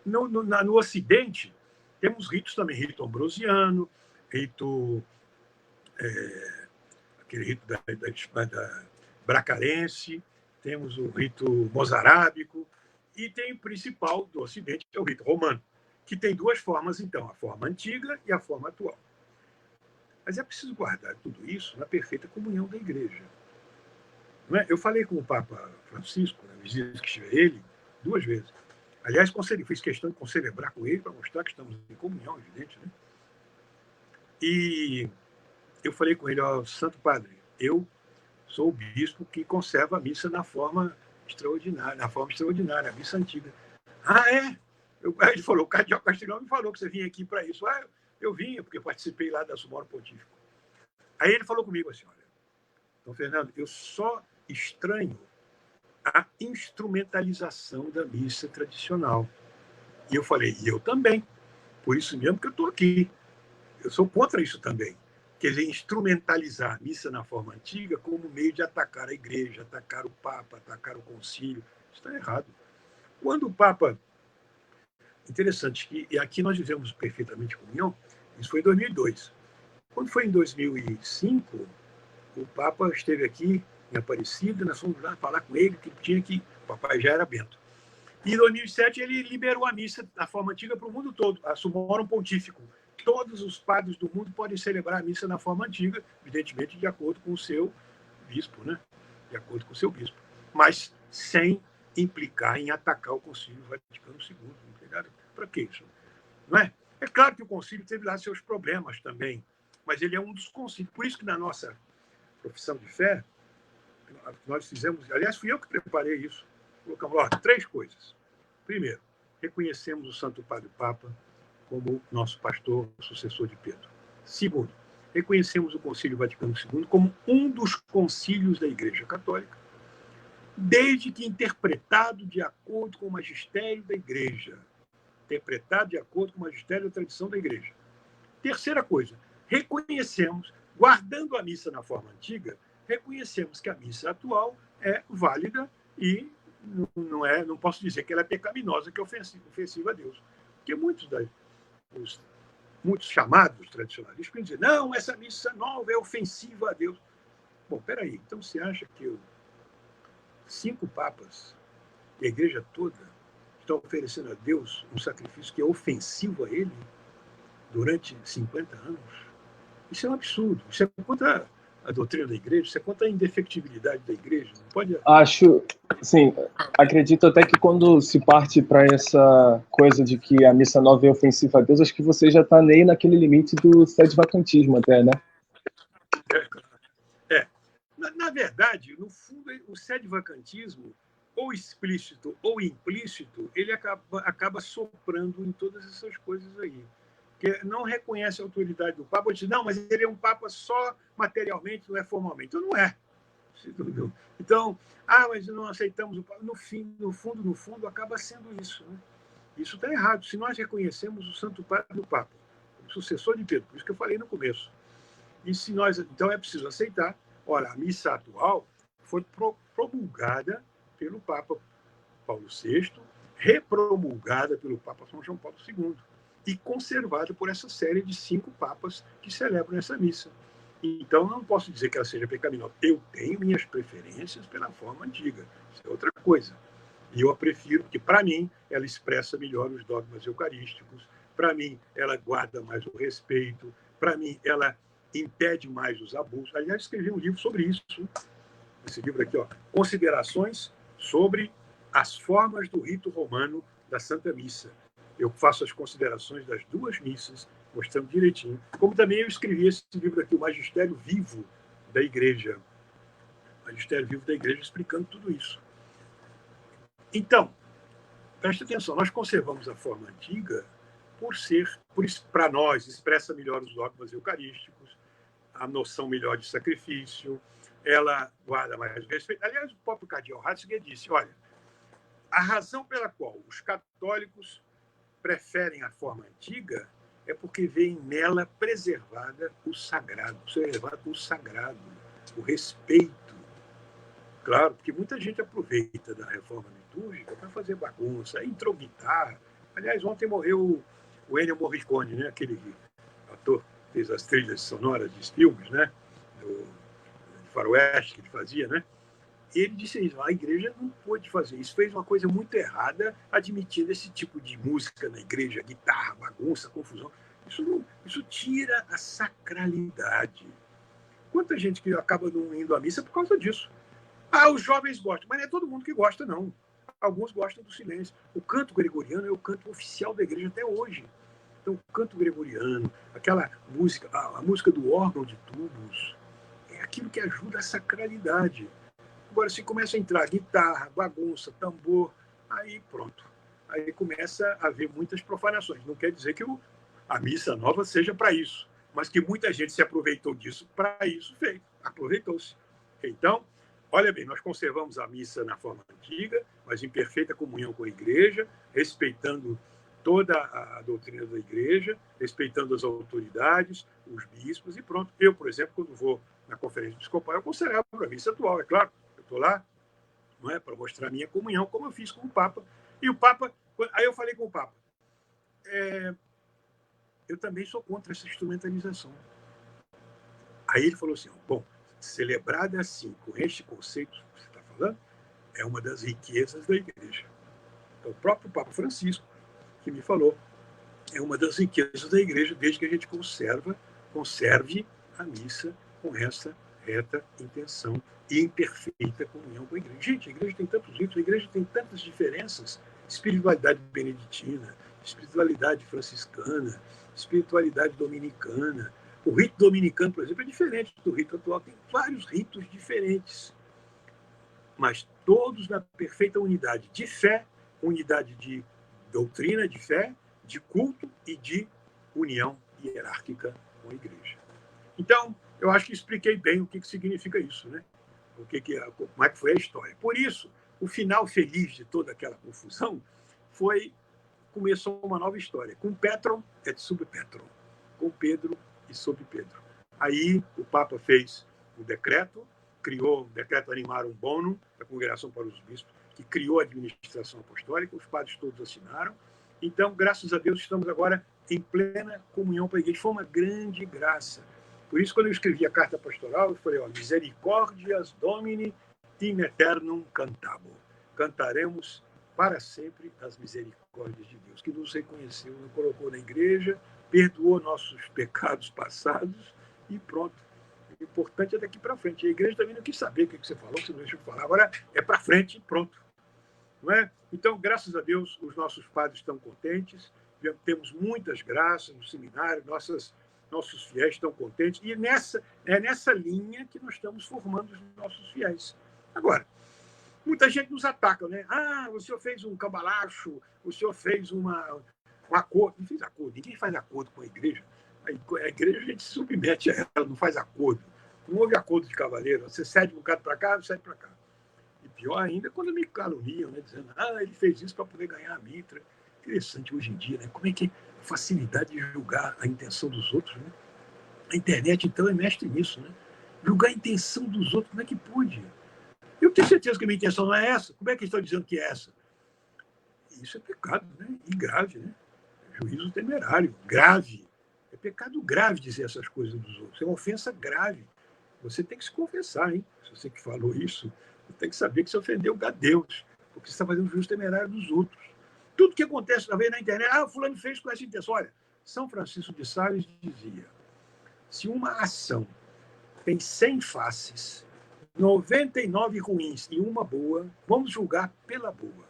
No Ocidente, temos ritos também, rito ambrosiano, aquele rito da bracarense, temos o rito mozarábico, e tem o principal do Ocidente, que é o rito romano, que tem duas formas, então, a forma antiga e a forma atual. Mas é preciso guardar tudo isso na perfeita comunhão da igreja. Não é? Eu falei com o Papa Francisco, na visita que estive a ele, 2 vezes. Aliás, fiz questão de concelebrar com ele para mostrar que estamos em comunhão, evidente. Né? E eu falei com ele, Santo Padre, eu sou o bispo que conserva a missa na forma extraordinária, a missa antiga. Ah, é? Aí ele falou, o cardeal Castelhão me falou que você vinha aqui para isso. Ah, eu vinha, porque participei lá da Sumorum Pontífico. Aí ele falou comigo assim, olha, Dom Fernando, eu só estranho a instrumentalização da missa tradicional. E eu falei, e eu também. Por isso mesmo que eu estou aqui. Eu sou contra isso também. Quer dizer, instrumentalizar a missa na forma antiga como meio de atacar a igreja, atacar o Papa, atacar o concílio. Isso está errado. Quando o Papa interessante, e aqui nós vivemos perfeitamente comunhão, isso foi em 2002. Quando foi em 2005, o Papa esteve aqui em Aparecida, nós fomos lá falar com ele, que tinha que... O papai já era bento. E em 2007 ele liberou a missa da forma antiga para o mundo todo, a Sumorum Pontífico. Todos os padres do mundo podem celebrar a missa na forma antiga, evidentemente de acordo com o seu bispo, né? De acordo com o seu bispo. Mas sem implicar em atacar o Concílio Vaticano II. Para que isso? Não é? É claro que o concílio teve lá seus problemas também, mas ele é um dos concílios. Por isso que na nossa profissão de fé, nós fizemos... Aliás, fui eu que preparei isso. Colocamos 3 coisas. Primeiro, reconhecemos o Santo Padre Papa como nosso pastor, sucessor de Pedro. Segundo, reconhecemos o Concílio Vaticano II como um dos concílios da Igreja Católica, desde que interpretado de acordo com o magistério da Igreja. Interpretado de acordo com o magistério da tradição da Igreja. Terceira coisa, reconhecemos, guardando a missa na forma antiga, reconhecemos que a missa atual é válida e não posso dizer que ela é pecaminosa, que é ofensiva a Deus. Porque muitos chamados tradicionalistas podem dizer, não, essa missa nova é ofensiva a Deus. Bom, peraí, então você acha que 5 papas e a igreja toda estão oferecendo a Deus um sacrifício que é ofensivo a ele durante 50 anos? Isso é um absurdo. Isso é contra a doutrina da igreja, isso é contra a indefectibilidade da igreja. Não pode... Acho, sim, acredito até que quando se parte para essa coisa de que a missa nova é ofensiva a Deus, acho que você já está nem naquele limite do sede-vacantismo até, né? Na verdade, no fundo, o sede-vacantismo, ou explícito ou implícito, ele acaba soprando em todas essas coisas aí. Porque não reconhece a autoridade do Papa, diz, não, mas ele é um Papa só materialmente, não é formalmente. Então, não é. Então, mas não aceitamos o Papa. No fundo, acaba sendo isso. Né? Isso está errado. Se nós reconhecemos o Santo Padre do Papa, o sucessor de Pedro, por isso que eu falei no começo. E se nós, então, é preciso aceitar. Ora, a missa atual foi promulgada pelo Papa Paulo VI, repromulgada pelo Papa São João Paulo II e conservada por essa série de 5 papas que celebram essa missa. Então, não posso dizer que ela seja pecaminosa. Eu tenho minhas preferências pela forma antiga. Isso é outra coisa. E eu a prefiro, porque, para mim, ela expressa melhor os dogmas eucarísticos. Para mim, ela guarda mais o respeito. Para mim, ela impede mais os abusos. Aliás, escrevi um livro sobre isso. Esse livro aqui, Considerações sobre as formas do rito romano da Santa Missa. Eu faço as considerações das 2 missas, mostrando direitinho. Como também eu escrevi esse livro aqui, o Magistério Vivo da Igreja. Magistério Vivo da Igreja, explicando tudo isso. Então, preste atenção, nós conservamos a forma antiga para nós, expressa melhor os dogmas eucarísticos, a noção melhor de sacrifício, ela guarda mais respeito. Aliás, o próprio cardeal Ratzinger disse, olha, a razão pela qual os católicos preferem a forma antiga é porque veem nela preservada o sagrado, o respeito. Claro, porque muita gente aproveita da reforma litúrgica para fazer bagunça, intromitar. Aliás, ontem morreu o Ennio Morricone, né? Aquele ator que fez as trilhas sonoras de filmes, né? Do faroeste que ele fazia, né? E ele disse isso, a igreja não pôde fazer isso, fez uma coisa muito errada admitindo esse tipo de música na igreja, guitarra, bagunça, confusão. Isso tira a sacralidade. Quanta gente que acaba não indo à missa por causa disso. Os jovens gostam, mas não é todo mundo que gosta, não. Alguns gostam do silêncio. O canto gregoriano é o canto oficial da igreja até hoje. Então, o canto gregoriano, aquela música, a música do órgão de tubos, é aquilo que ajuda a sacralidade. Agora, se começa a entrar guitarra, bagunça, tambor, aí pronto. Aí começa a haver muitas profanações. Não quer dizer que a missa nova seja para isso, mas que muita gente se aproveitou disso para isso, aproveitou-se. Então, olha bem, nós conservamos a missa na forma antiga, mas em perfeita comunhão com a igreja, respeitando toda a doutrina da igreja, respeitando as autoridades, os bispos e pronto. Eu, por exemplo, quando vou na conferência episcopal, eu conservo a missa atual, é claro. Eu estou lá, não é, para mostrar a minha comunhão, como eu fiz com o Papa. E o Papa, aí eu falei com o Papa, eu também sou contra essa instrumentalização. Aí ele falou assim, bom, celebrada assim, com este conceito que você está falando, é uma das riquezas da igreja. Então, o próprio Papa Francisco, que me falou, é uma das riquezas da igreja, desde que a gente conserve a missa com essa reta intenção e em perfeita comunhão com a igreja. Gente, a igreja tem tantos ritos, a igreja tem tantas diferenças, espiritualidade beneditina, espiritualidade franciscana, espiritualidade dominicana. O rito dominicano, por exemplo, é diferente do rito atual, tem vários ritos diferentes, mas todos na perfeita unidade de fé, unidade de doutrina de fé, de culto e de união hierárquica com a igreja. Então, eu acho que expliquei bem o que significa isso, né? Como é que foi a história. Por isso, o final feliz de toda aquela confusão começou uma nova história, com Petron et sub Petron, com Pedro e sob Pedro. Aí o Papa fez o decreto, criou o decreto Animarum Bonum, da Congregação para os Bispos, que criou a administração apostólica, os padres todos assinaram. Então, graças a Deus, estamos agora em plena comunhão com a igreja. Foi uma grande graça. Por isso, quando eu escrevi a carta pastoral, eu falei, Misericordias Domini in aeternum cantabo. Cantaremos para sempre as misericórdias de Deus, que nos reconheceu, nos colocou na igreja, perdoou nossos pecados passados e pronto. O importante é daqui para frente. A igreja também não quis saber o que você falou, você não deixou de falar. Agora é para frente e pronto. Não é? Então, graças a Deus, os nossos padres estão contentes, temos muitas graças no seminário, nossos fiéis estão contentes, e é nessa linha que nós estamos formando os nossos fiéis. Agora, muita gente nos ataca, né? O senhor fez um cambalacho, o senhor fez um acordo. Não fiz acordo, ninguém faz acordo com a igreja. A igreja a gente se submete a ela, não faz acordo. Não houve acordo de cavaleiro. Você cede um bocado para cá, cede para cá. E pior ainda quando me caluniam, né? Dizendo, ele fez isso para poder ganhar a mitra. Interessante hoje em dia, né? Como é que a facilidade de julgar a intenção dos outros, né? A internet, então, é mestre nisso, né? Julgar a intenção dos outros, como é que pode? Eu tenho certeza que a minha intenção não é essa. Como é que estão dizendo que é essa? Isso é pecado, né? E grave, né? Juízo temerário, grave. É pecado grave dizer essas coisas dos outros. É uma ofensa grave. Você tem que se confessar, hein? Se você que falou isso, você tem que saber que você ofendeu a Deus, porque você está fazendo juízo temerário dos outros. Tudo que acontece na internet, fulano fez com essa intenção. Olha, São Francisco de Sales dizia, se uma ação tem 100 faces, 99 ruins e uma boa, vamos julgar pela boa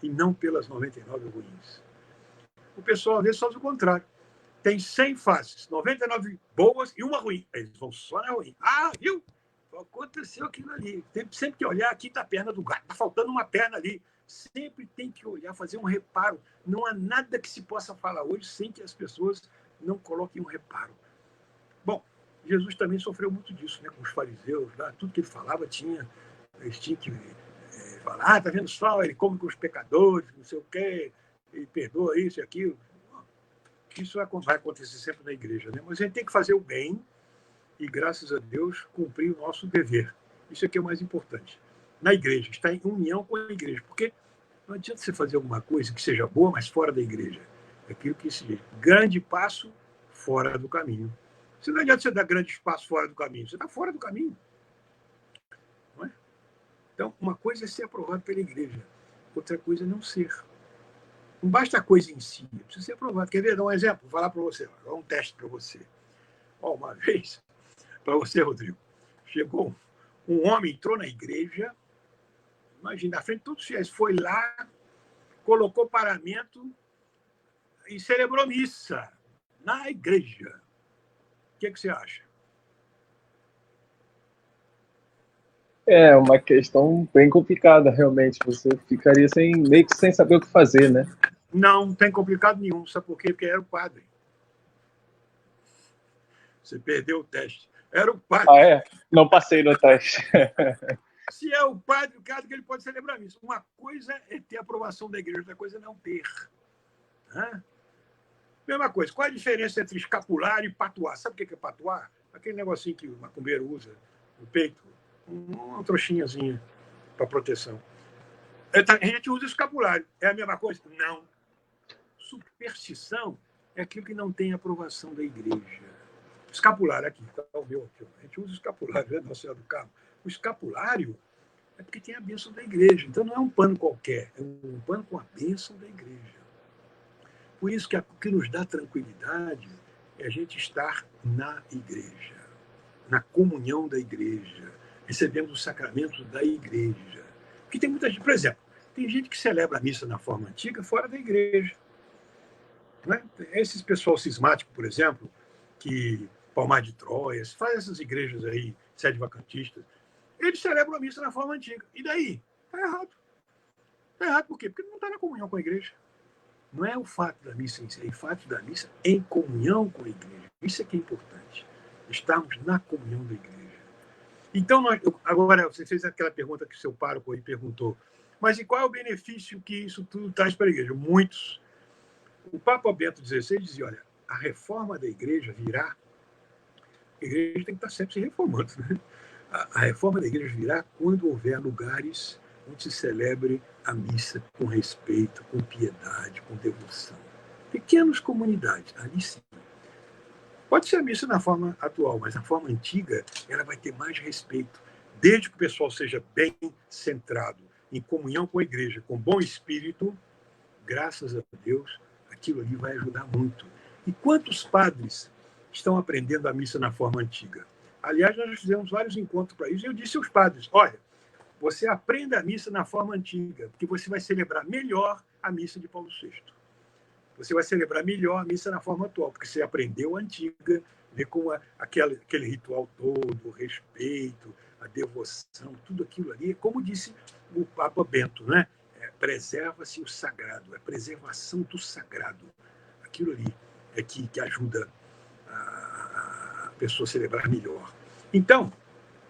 e não pelas 99 ruins. O pessoal, às vezes, faz o contrário. Tem 100 faces, 99 boas e uma ruim. Eles vão só na ruim. Viu? Aconteceu aquilo ali. Tem sempre que olhar, aqui está a perna do gato, está faltando uma perna ali. Sempre tem que olhar, fazer um reparo. Não há nada que se possa falar hoje sem que as pessoas não coloquem um reparo. Bom, Jesus também sofreu muito disso, né? Com os fariseus, lá, tudo que ele falava eles tinham que falar, tá vendo só, ele come com os pecadores, não sei o quê, e perdoa isso e aquilo. Isso vai acontecer sempre na igreja, né? Mas a gente tem que fazer o bem e, graças a Deus, cumprir o nosso dever. Isso aqui é o mais importante. Na igreja, estar em união com a igreja, porque não adianta você fazer alguma coisa que seja boa, mas fora da igreja. É aquilo que se diz, grande passo fora do caminho. Se não adianta você dar grandes passos fora do caminho, você está fora do caminho. Não é? Então, uma coisa é ser aprovado pela igreja, outra coisa é não ser. Não basta a coisa em si, precisa ser aprovado. Quer ver? Dar um exemplo? Vou falar para você, vou dar um teste para você. Uma vez, para você, Rodrigo, chegou um homem, entrou na igreja, imagina, na frente de todos os fiéis, foi lá, colocou paramento e celebrou missa na igreja. O que você acha? É uma questão bem complicada, realmente. Você ficaria meio que sem saber o que fazer, né? Não tem complicado nenhum. Sabe por quê? Porque era o padre. Você perdeu o teste. Era o padre. É? Não passei no teste. Se é o padre, o caso que ele pode celebrar isso. Uma coisa é ter a aprovação da igreja, outra coisa é não ter. Mesma coisa. Qual a diferença entre escapulário e patuar? Sabe o que é patuar? Aquele negocinho que o macumbeiro usa no peito. Uma trouxinhazinha para proteção. A gente usa escapulário. É a mesma coisa? Não. superstição é aquilo que não tem aprovação da igreja. Escapulário aqui, tá o meu aqui. A gente usa o escapulário, né, Nossa Senhora do Carmo. O escapulário é porque tem a bênção da igreja. Então não é um pano qualquer, é um pano com a bênção da igreja. Por isso que o que nos dá tranquilidade é a gente estar na igreja, na comunhão da igreja, recebendo os sacramentos da igreja. Porque tem muita gente, por exemplo, tem gente que celebra a missa na forma antiga fora da igreja. Né? Esses pessoal cismático, por exemplo, que Palmar de Troia, faz essas igrejas aí, sede vacantistas, eles celebram a missa na forma antiga. E daí? Está errado. Está errado por quê? Porque não está na comunhão com a igreja. Não é o fato da missa em si, é o fato da missa em comunhão com a igreja. Isso é que é importante. Estarmos na comunhão da igreja. Então, agora, você fez aquela pergunta que o seu pároco aí perguntou, mas e qual é o benefício que isso tudo traz para a igreja? Muitos. O Papa Bento XVI dizia, olha, a reforma da igreja virá, a igreja tem que estar sempre se reformando, né? A reforma da igreja virá quando houver lugares onde se celebre a missa com respeito, com piedade, com devoção. Pequenas comunidades, ali sim. Pode ser a missa na forma atual, mas na forma antiga ela vai ter mais respeito, desde que o pessoal seja bem centrado, em comunhão com a igreja, com bom espírito, graças a Deus, aquilo ali vai ajudar muito. E quantos padres estão aprendendo a missa na forma antiga? Aliás, nós fizemos vários encontros para isso, e eu disse aos padres, olha, você aprenda a missa na forma antiga, porque você vai celebrar melhor a missa de Paulo VI. Você vai celebrar melhor a missa na forma atual, porque você aprendeu a antiga, né, com aquele ritual todo, o respeito, a devoção, tudo aquilo ali. Como disse o Papa Bento, né? Preserva-se o sagrado, é preservação do sagrado. Aquilo ali é que ajuda a pessoa a celebrar melhor. Então,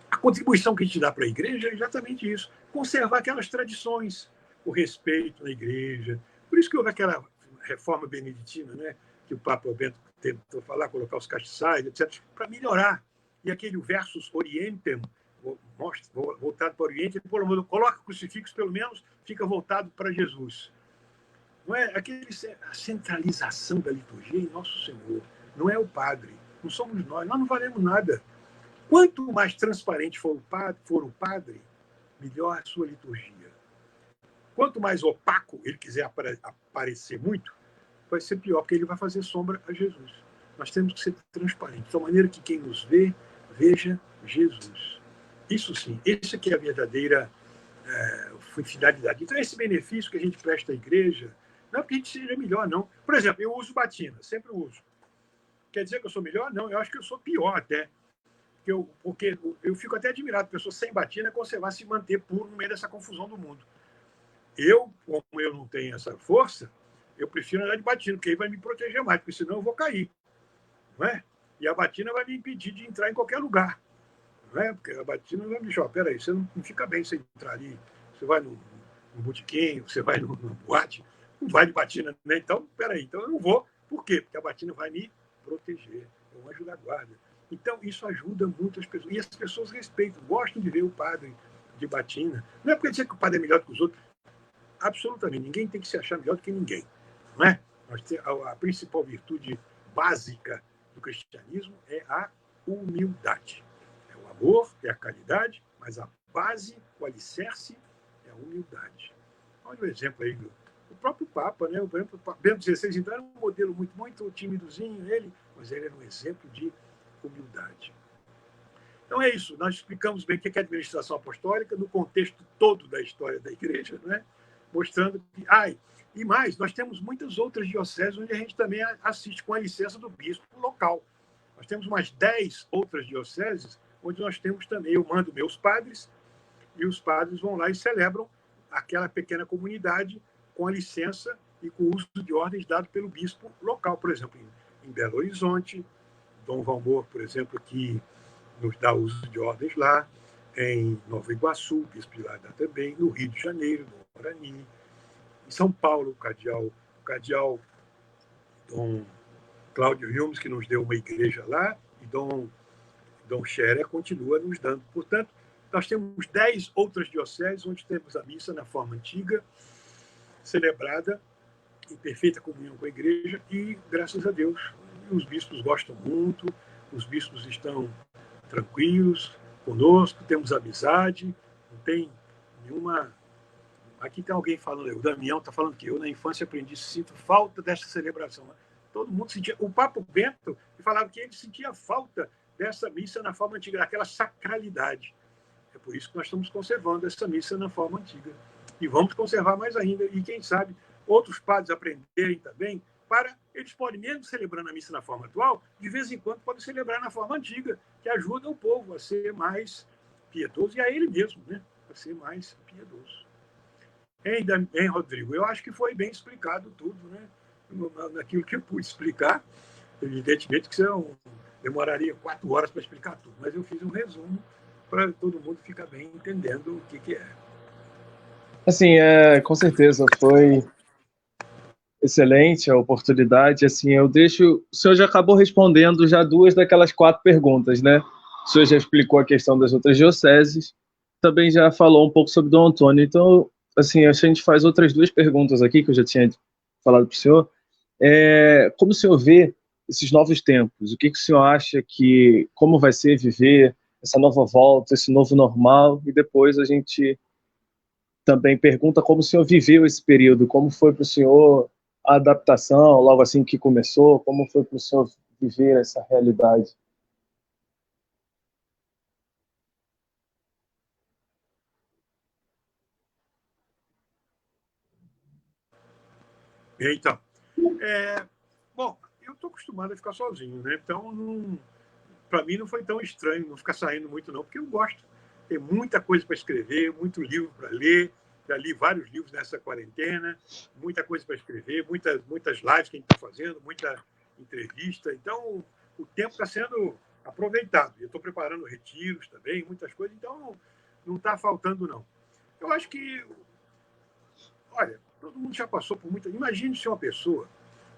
a contribuição que a gente dá para a igreja é exatamente isso, conservar aquelas tradições, o respeito na igreja. Por isso que houve aquela reforma beneditina, né, que o Papa Bento tentou falar, colocar os castiçais, etc., para melhorar. E aquele versus orientem, voltado para o Oriente, ele coloca o crucifixo, pelo menos, fica voltado para Jesus. Não é a centralização da liturgia em Nosso Senhor. Não é o padre, não somos nós não valemos nada. Quanto mais transparente for o padre, melhor a sua liturgia. Quanto mais opaco ele quiser aparecer muito, vai ser pior, porque ele vai fazer sombra a Jesus. Nós temos que ser transparentes, de maneira que quem nos vê, veja Jesus. Isso sim, isso aqui é a verdadeira finalidade. Então, esse benefício que a gente presta à igreja, não é porque a gente seja melhor, não. Por exemplo, eu uso batina, sempre uso. Quer dizer que eu sou melhor? Não, eu acho que eu sou pior até. Porque eu fico até admirado, pessoas sem batina conservar, se manter puro no meio dessa confusão do mundo. Como eu não tenho essa força, eu prefiro andar de batina, porque aí vai me proteger mais, porque senão eu vou cair. Não é? E a batina vai me impedir de entrar em qualquer lugar. Não é? Porque a batina vai me dizer, peraí, você não fica bem sem entrar ali. Você vai num botequim, você vai numa boate, não vai de batina, né? Então, peraí, então eu não vou. Por quê? Porque a batina vai me proteger, é um anjo da guarda. Então, isso ajuda muito as pessoas. E as pessoas respeitam, gostam de ver o padre de batina. Não é porque dizer que o padre é melhor que os outros. Absolutamente. Ninguém tem que se achar melhor do que ninguém. Não é? A principal virtude básica do cristianismo é a humildade. É o amor, é a caridade, mas a base, o alicerce, é a humildade. Olha o exemplo aí do próprio Papa, né? O Bento XVI, então, era um modelo muito, muito timidozinho, mas ele era um exemplo de humildade. Então é isso, nós explicamos bem o que é administração apostólica no contexto todo da história da igreja, né? Mostrando que... e mais, nós temos muitas outras dioceses onde a gente também assiste com a licença do bispo local. Nós temos umas 10 outras dioceses onde nós temos também, eu mando meus padres, e os padres vão lá e celebram aquela pequena comunidade com a licença e com o uso de ordens dado pelo bispo local. Por exemplo, em Belo Horizonte, Dom Valmor, por exemplo, que nos dá uso de ordens lá, em Nova Iguaçu, o bispo de lá dá também, no Rio de Janeiro, no Guarani, em São Paulo, o cardeal Dom Cláudio Wilmes, que nos deu uma igreja lá, e Dom Scherer continua nos dando. Portanto, nós temos 10 outras dioceses onde temos a missa na forma antiga, celebrada em perfeita comunhão com a igreja e, graças a Deus, os bispos gostam muito, os bispos estão tranquilos conosco, temos amizade, não tem nenhuma... Aqui tem alguém falando, o Damião está falando que eu, na infância, aprendi, sinto falta dessa celebração. Todo mundo sentia... O Papa Bento falava que ele sentia falta dessa missa na forma antiga, daquela sacralidade. É por isso que nós estamos conservando essa missa na forma antiga. E vamos conservar mais ainda. E, quem sabe, outros padres aprenderem também, para eles podem, mesmo celebrando a missa na forma atual, de vez em quando podem celebrar na forma antiga, que ajuda o povo a ser mais piedoso, e a ele mesmo, né? A ser mais piedoso. Hein, Rodrigo? Eu acho que foi bem explicado tudo, né? Naquilo que eu pude explicar. Evidentemente que demoraria 4 horas para explicar tudo, mas eu fiz um resumo para todo mundo ficar bem entendendo o que é. Assim, com certeza, foi excelente a oportunidade. Assim, eu deixo... O senhor já acabou respondendo já 2 daquelas 4 perguntas, né? O senhor já explicou a questão das outras dioceses, também já falou um pouco sobre Dom Antônio. Então, assim, a gente faz outras 2 perguntas aqui, que eu já tinha falado para o senhor. Como o senhor vê esses novos tempos? O que o senhor acha que... Como vai ser viver essa nova volta, esse novo normal? E depois a gente também pergunta como o senhor viveu esse período, como foi para o senhor a adaptação, logo assim que começou, como foi para o senhor viver essa realidade? Então, bom, eu estou acostumado a ficar sozinho, né? Então, para mim não foi tão estranho não ficar saindo muito, não, porque eu gosto. Tem muita coisa para escrever, muito livro para ler. Já li vários livros nessa quarentena, muita coisa para escrever, muitas lives que a gente está fazendo, muita entrevista. Então, o tempo está sendo aproveitado. Eu estou preparando retiros também, muitas coisas, então não está faltando, não. Eu acho que, olha, todo mundo já passou por muita... Imagine se uma pessoa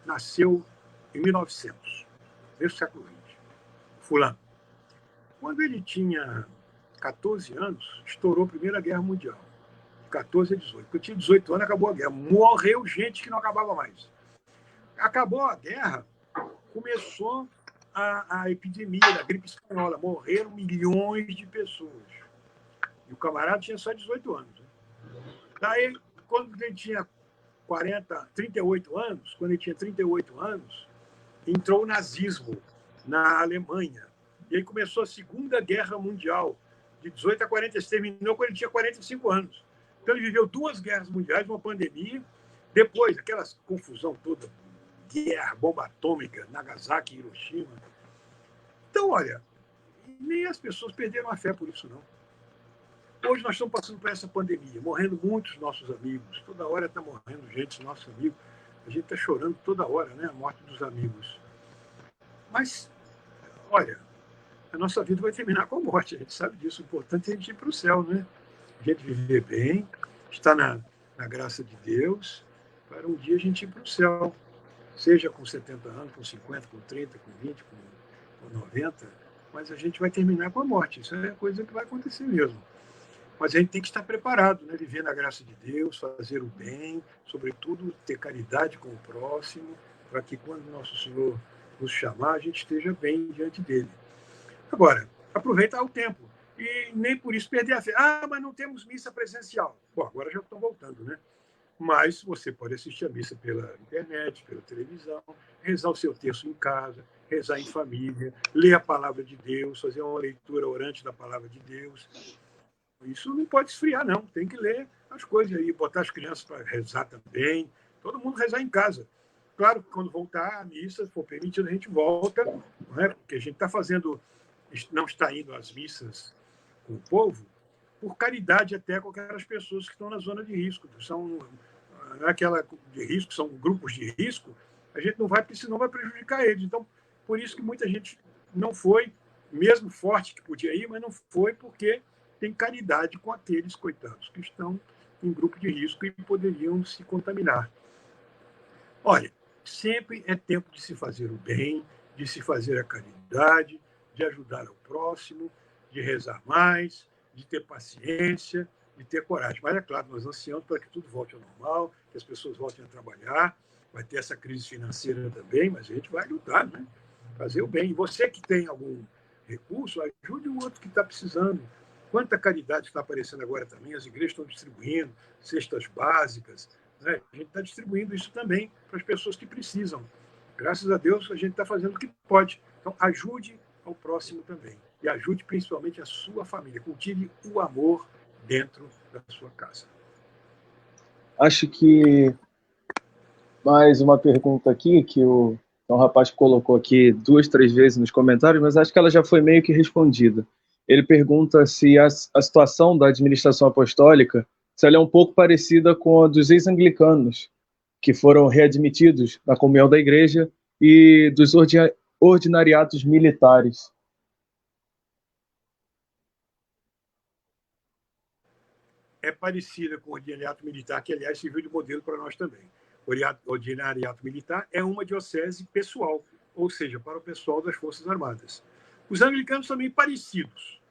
nasceu em 1900, nesse século XX, fulano. Quando ele tinha 14 anos, estourou a Primeira Guerra Mundial. 14 a 18. Quando eu tinha 18 anos, acabou a guerra. Morreu gente que não acabava mais. Acabou a guerra, começou a epidemia da gripe espanhola. Morreram milhões de pessoas. E o camarada tinha só 18 anos. Daí, quando ele tinha 38 anos, entrou o nazismo na Alemanha. E aí começou a Segunda Guerra Mundial, de 18 a 40, terminou quando ele tinha 45 anos. Então ele viveu 2 guerras mundiais, uma pandemia, depois aquela confusão toda, guerra, bomba atômica, Nagasaki, Hiroshima. Então, olha, nem as pessoas perderam a fé por isso, não. Hoje nós estamos passando por essa pandemia, morrendo muitos nossos amigos, toda hora está morrendo gente, nosso amigo. A gente está chorando toda hora, né, a morte dos amigos. Mas, olha, a nossa vida vai terminar com a morte, a gente sabe disso. O importante é a gente ir para o céu, né? A gente viver bem, estar na graça de Deus, para um dia a gente ir para o céu. Seja com 70 anos, com 50, com 30, com 20, com 90, mas a gente vai terminar com a morte. Isso é coisa que vai acontecer mesmo. Mas a gente tem que estar preparado, né? Viver na graça de Deus, fazer o bem, sobretudo ter caridade com o próximo, para que quando nosso Senhor nos chamar, a gente esteja bem diante dele. Agora, aproveitar o tempo. E nem por isso perder a fé. Mas não temos missa presencial. Bom, agora já estão voltando, né? Mas você pode assistir a missa pela internet, pela televisão, rezar o seu texto em casa, rezar em família, ler a palavra de Deus, fazer uma leitura orante da palavra de Deus. Isso não pode esfriar, não. Tem que ler as coisas aí, botar as crianças para rezar também. Todo mundo rezar em casa. Claro que quando voltar a missa, se for permitido, a gente volta, não é? Porque a gente está fazendo, não está indo às missas com o povo, por caridade até com aquelas pessoas que estão na zona de risco. Não é aquela de risco, são grupos de risco. A gente não vai, porque senão vai prejudicar eles. Então, por isso que muita gente não foi, mesmo forte que podia ir, mas não foi porque tem caridade com aqueles coitados que estão em grupo de risco e poderiam se contaminar. Olha, sempre é tempo de se fazer o bem, de se fazer a caridade, de ajudar ao próximo, de rezar mais, de ter paciência, de ter coragem. Mas, é claro, nós ansiamos para que tudo volte ao normal, que as pessoas voltem a trabalhar. Vai ter essa crise financeira também, mas a gente vai lutar, né? Fazer o bem. E você que tem algum recurso, ajude o outro que está precisando. Quanta caridade está aparecendo agora também, as igrejas estão distribuindo cestas básicas, né? A gente está distribuindo isso também para as pessoas que precisam. Graças a Deus, a gente está fazendo o que pode. Então, ajude ao próximo também. E ajude principalmente a sua família. Cultive o amor dentro da sua casa. Acho que mais uma pergunta aqui que um rapaz colocou aqui 2, 3 vezes nos comentários, mas acho que ela já foi meio que respondida. Ele pergunta se a situação da administração apostólica, se ela é um pouco parecida com a dos ex-anglicanos, que foram readmitidos na comunhão da igreja, e dos ordinariatos militares. É parecida com o ordinariato militar, que, aliás, serviu de modelo para nós também. O ordinariato militar é uma diocese pessoal, ou seja, para o pessoal das Forças Armadas. Os anglicanos também parecidos,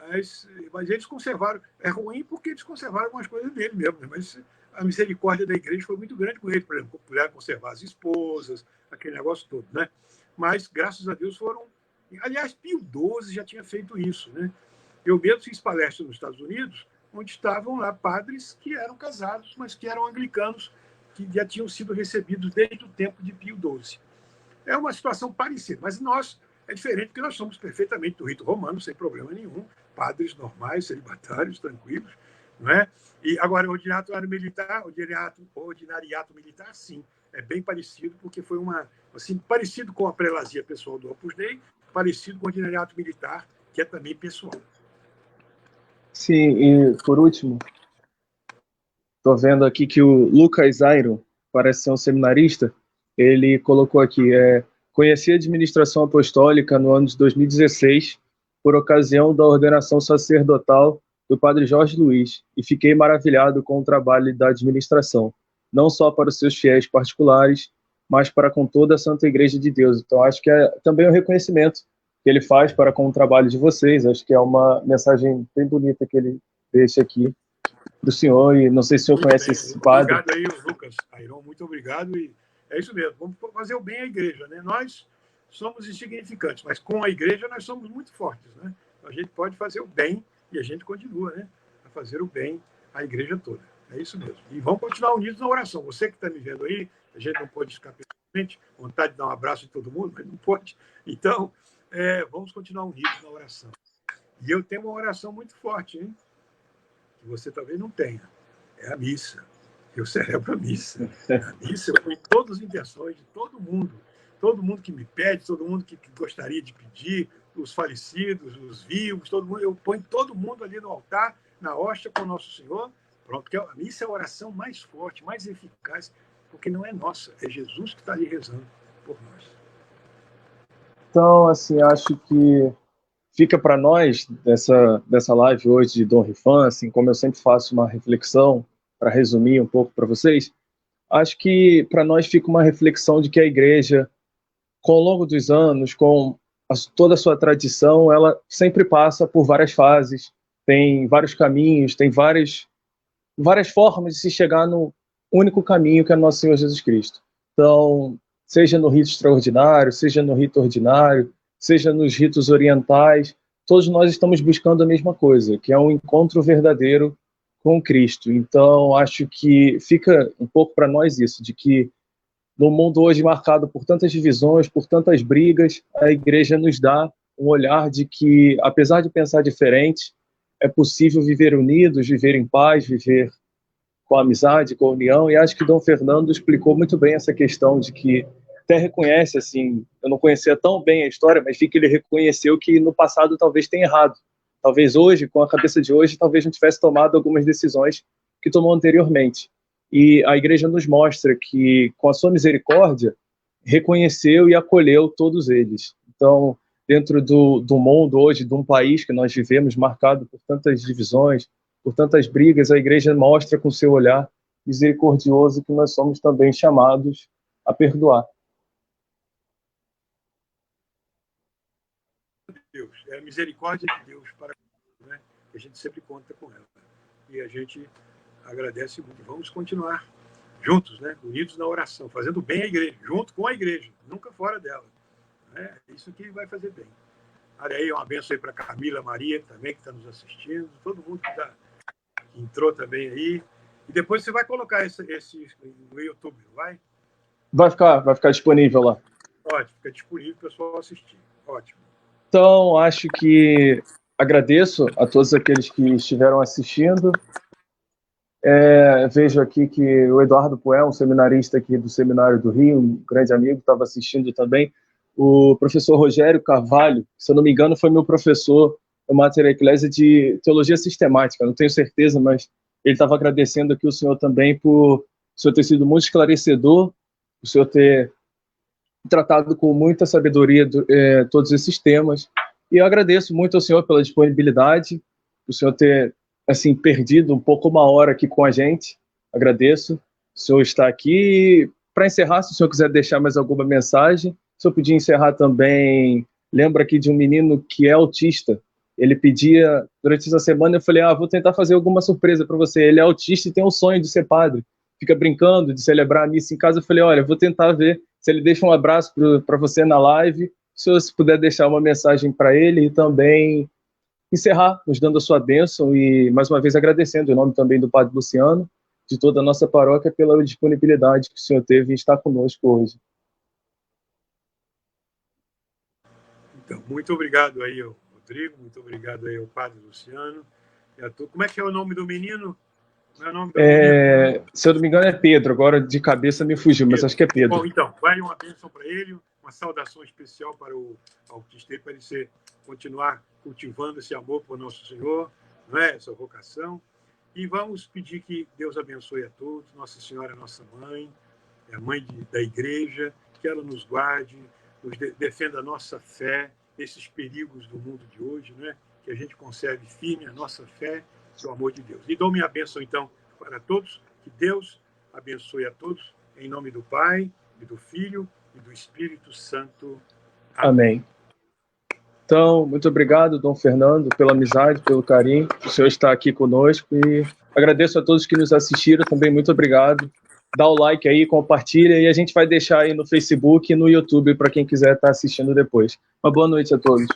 mas eles conservaram. É ruim porque eles conservaram algumas coisas dele mesmo, né? Mas a misericórdia da igreja foi muito grande com ele, por exemplo, puderam conservar as esposas, aquele negócio todo, né? Mas, graças a Deus, foram... Aliás, Pio XII já tinha feito isso, né? Eu mesmo fiz palestra nos Estados Unidos, onde estavam lá padres que eram casados, mas que eram anglicanos, que já tinham sido recebidos desde o tempo de Pio XII. É uma situação parecida, mas nós é diferente, porque nós somos perfeitamente do rito romano, sem problema nenhum, padres normais, celibatários, tranquilos, não é? E agora, o ordinariato militar, ordinariato militar, sim, é bem parecido, porque foi assim, parecido com a prelazia pessoal do Opus Dei, parecido com o ordinariato militar, que é também pessoal. Sim, e por último, estou vendo aqui que o Lucas Zairo, parece ser um seminarista, ele colocou aqui, conheci a administração apostólica no ano de 2016, por ocasião da ordenação sacerdotal do padre Jorge Luiz, e fiquei maravilhado com o trabalho da administração, não só para os seus fiéis particulares, mas para com toda a Santa Igreja de Deus. Então, acho que é também um reconhecimento que ele faz para com o trabalho de vocês. Acho que é uma mensagem bem bonita que ele deixa aqui para o senhor, e não sei se o senhor Muito conhece bem. esse padre. Obrigado aí, Lucas Airon, muito obrigado. E é isso mesmo, vamos fazer o bem à igreja, né? Nós somos insignificantes, mas com a igreja nós somos muito fortes, né? A gente pode fazer o bem e a gente continua, né? A fazer o bem à igreja toda. É isso mesmo. E vamos continuar unidos na oração. Você que está me vendo aí, a gente não pode ficar pessoalmente, vontade de dar um abraço em todo mundo, mas não pode. Então, vamos continuar unidos na oração. E eu tenho uma oração muito forte, hein? Que você talvez não tenha. É a missa. Eu celebro a missa. A missa eu ponho todas as intenções de todo mundo que me pede, todo mundo que gostaria de pedir, os falecidos, os vivos, todo mundo, eu ponho todo mundo ali no altar, na hóstia com o Nosso Senhor. Pronto, porque a missa é a oração mais forte, mais eficaz, porque não é nossa, é Jesus que está ali rezando por nós. Então, assim, acho que fica para nós, dessa live hoje de Dom Rifan, assim, como eu sempre faço uma reflexão, para resumir um pouco para vocês, acho que para nós fica uma reflexão de que a igreja, com o longo dos anos, com toda a sua tradição, ela sempre passa por várias fases, tem vários caminhos, tem várias formas de se chegar no único caminho que é nosso Senhor Jesus Cristo. Então, seja no rito extraordinário, seja no rito ordinário, seja nos ritos orientais, todos nós estamos buscando a mesma coisa, que é um encontro verdadeiro com Cristo. Então, acho que fica um pouco para nós isso, de que no mundo hoje marcado por tantas divisões, por tantas brigas, a igreja nos dá um olhar de que, apesar de pensar diferente, é possível viver unidos, viver em paz, viver com a amizade, com a união, e acho que Dom Fernando explicou muito bem essa questão de que até reconhece, assim, eu não conhecia tão bem a história, mas vi que ele reconheceu que no passado talvez tenha errado. Talvez hoje, com a cabeça de hoje, talvez não tivesse tomado algumas decisões que tomou anteriormente. E a igreja nos mostra que, com a sua misericórdia, reconheceu e acolheu todos eles. Então, dentro do mundo hoje, de um país que nós vivemos, marcado por tantas divisões, por tantas brigas, a igreja mostra com seu olhar misericordioso que nós somos também chamados a perdoar. Deus, é a misericórdia de Deus para nós, né? A gente sempre conta com ela. e a gente agradece muito. Vamos continuar juntos, né? Unidos na oração, fazendo bem à igreja, junto com a igreja, nunca fora dela. É isso que vai fazer bem. Olha aí, uma benção aí para Camila Maria, também, que está nos assistindo, todo mundo que entrou também aí. E depois você vai colocar esse no YouTube, não vai? Vai ficar disponível lá. Ótimo, fica disponível para o pessoal assistir. Ótimo. Então, acho que agradeço a todos aqueles que estiveram assistindo. Vejo aqui que o Eduardo Poel, um seminarista aqui do Seminário do Rio, um grande amigo, estava assistindo também. O professor Rogério Carvalho, se eu não me engano, foi meu professor no Mater Ecclesia de Teologia Sistemática, não tenho certeza, mas ele estava agradecendo aqui o senhor também por o senhor ter sido muito esclarecedor, o senhor ter tratado com muita sabedoria todos esses temas. E eu agradeço muito ao senhor pela disponibilidade, o senhor ter assim perdido um pouco uma hora aqui com a gente. Agradeço. O senhor está aqui. Para encerrar, se o senhor quiser deixar mais alguma mensagem, se eu pedir encerrar também, lembra aqui de um menino que é autista. Ele pedia, durante essa semana, eu falei, vou tentar fazer alguma surpresa para você. Ele é autista e tem um sonho de ser padre. Fica brincando de celebrar a missa em casa. Eu falei, olha, vou tentar ver se ele deixa um abraço para você na live. Se você puder deixar uma mensagem para ele e também encerrar, nos dando a sua bênção e, mais uma vez, agradecendo em nome também do Padre Luciano, de toda a nossa paróquia, pela disponibilidade que o senhor teve em estar conosco hoje. Então, muito obrigado aí ao Rodrigo, muito obrigado aí ao Padre Luciano. Como é que é o nome do menino? Não é o nome do menino? Se eu não me engano é Pedro, agora de cabeça me fugiu, mas acho que é Pedro. Bom, então, vai uma bênção para ele, uma saudação especial para o autista, para ele continuar cultivando esse amor por Nosso Senhor, não é? Essa vocação. E vamos pedir que Deus abençoe a todos. Nossa Senhora é nossa mãe, é a mãe da igreja, que ela nos guarde, nos defenda a nossa fé nesses perigos do mundo de hoje, né? Que a gente conserve firme a nossa fé e o amor de Deus. E dou minha bênção, então, para todos, que Deus abençoe a todos, em nome do Pai, e do Filho e do Espírito Santo. Amém. Então, muito obrigado, Dom Fernando, pela amizade, pelo carinho. O senhor está aqui conosco e agradeço a todos que nos assistiram também. Muito obrigado. Dá o like aí, compartilha e a gente vai deixar aí no Facebook e no YouTube para quem quiser estar assistindo depois. Uma boa noite a todos.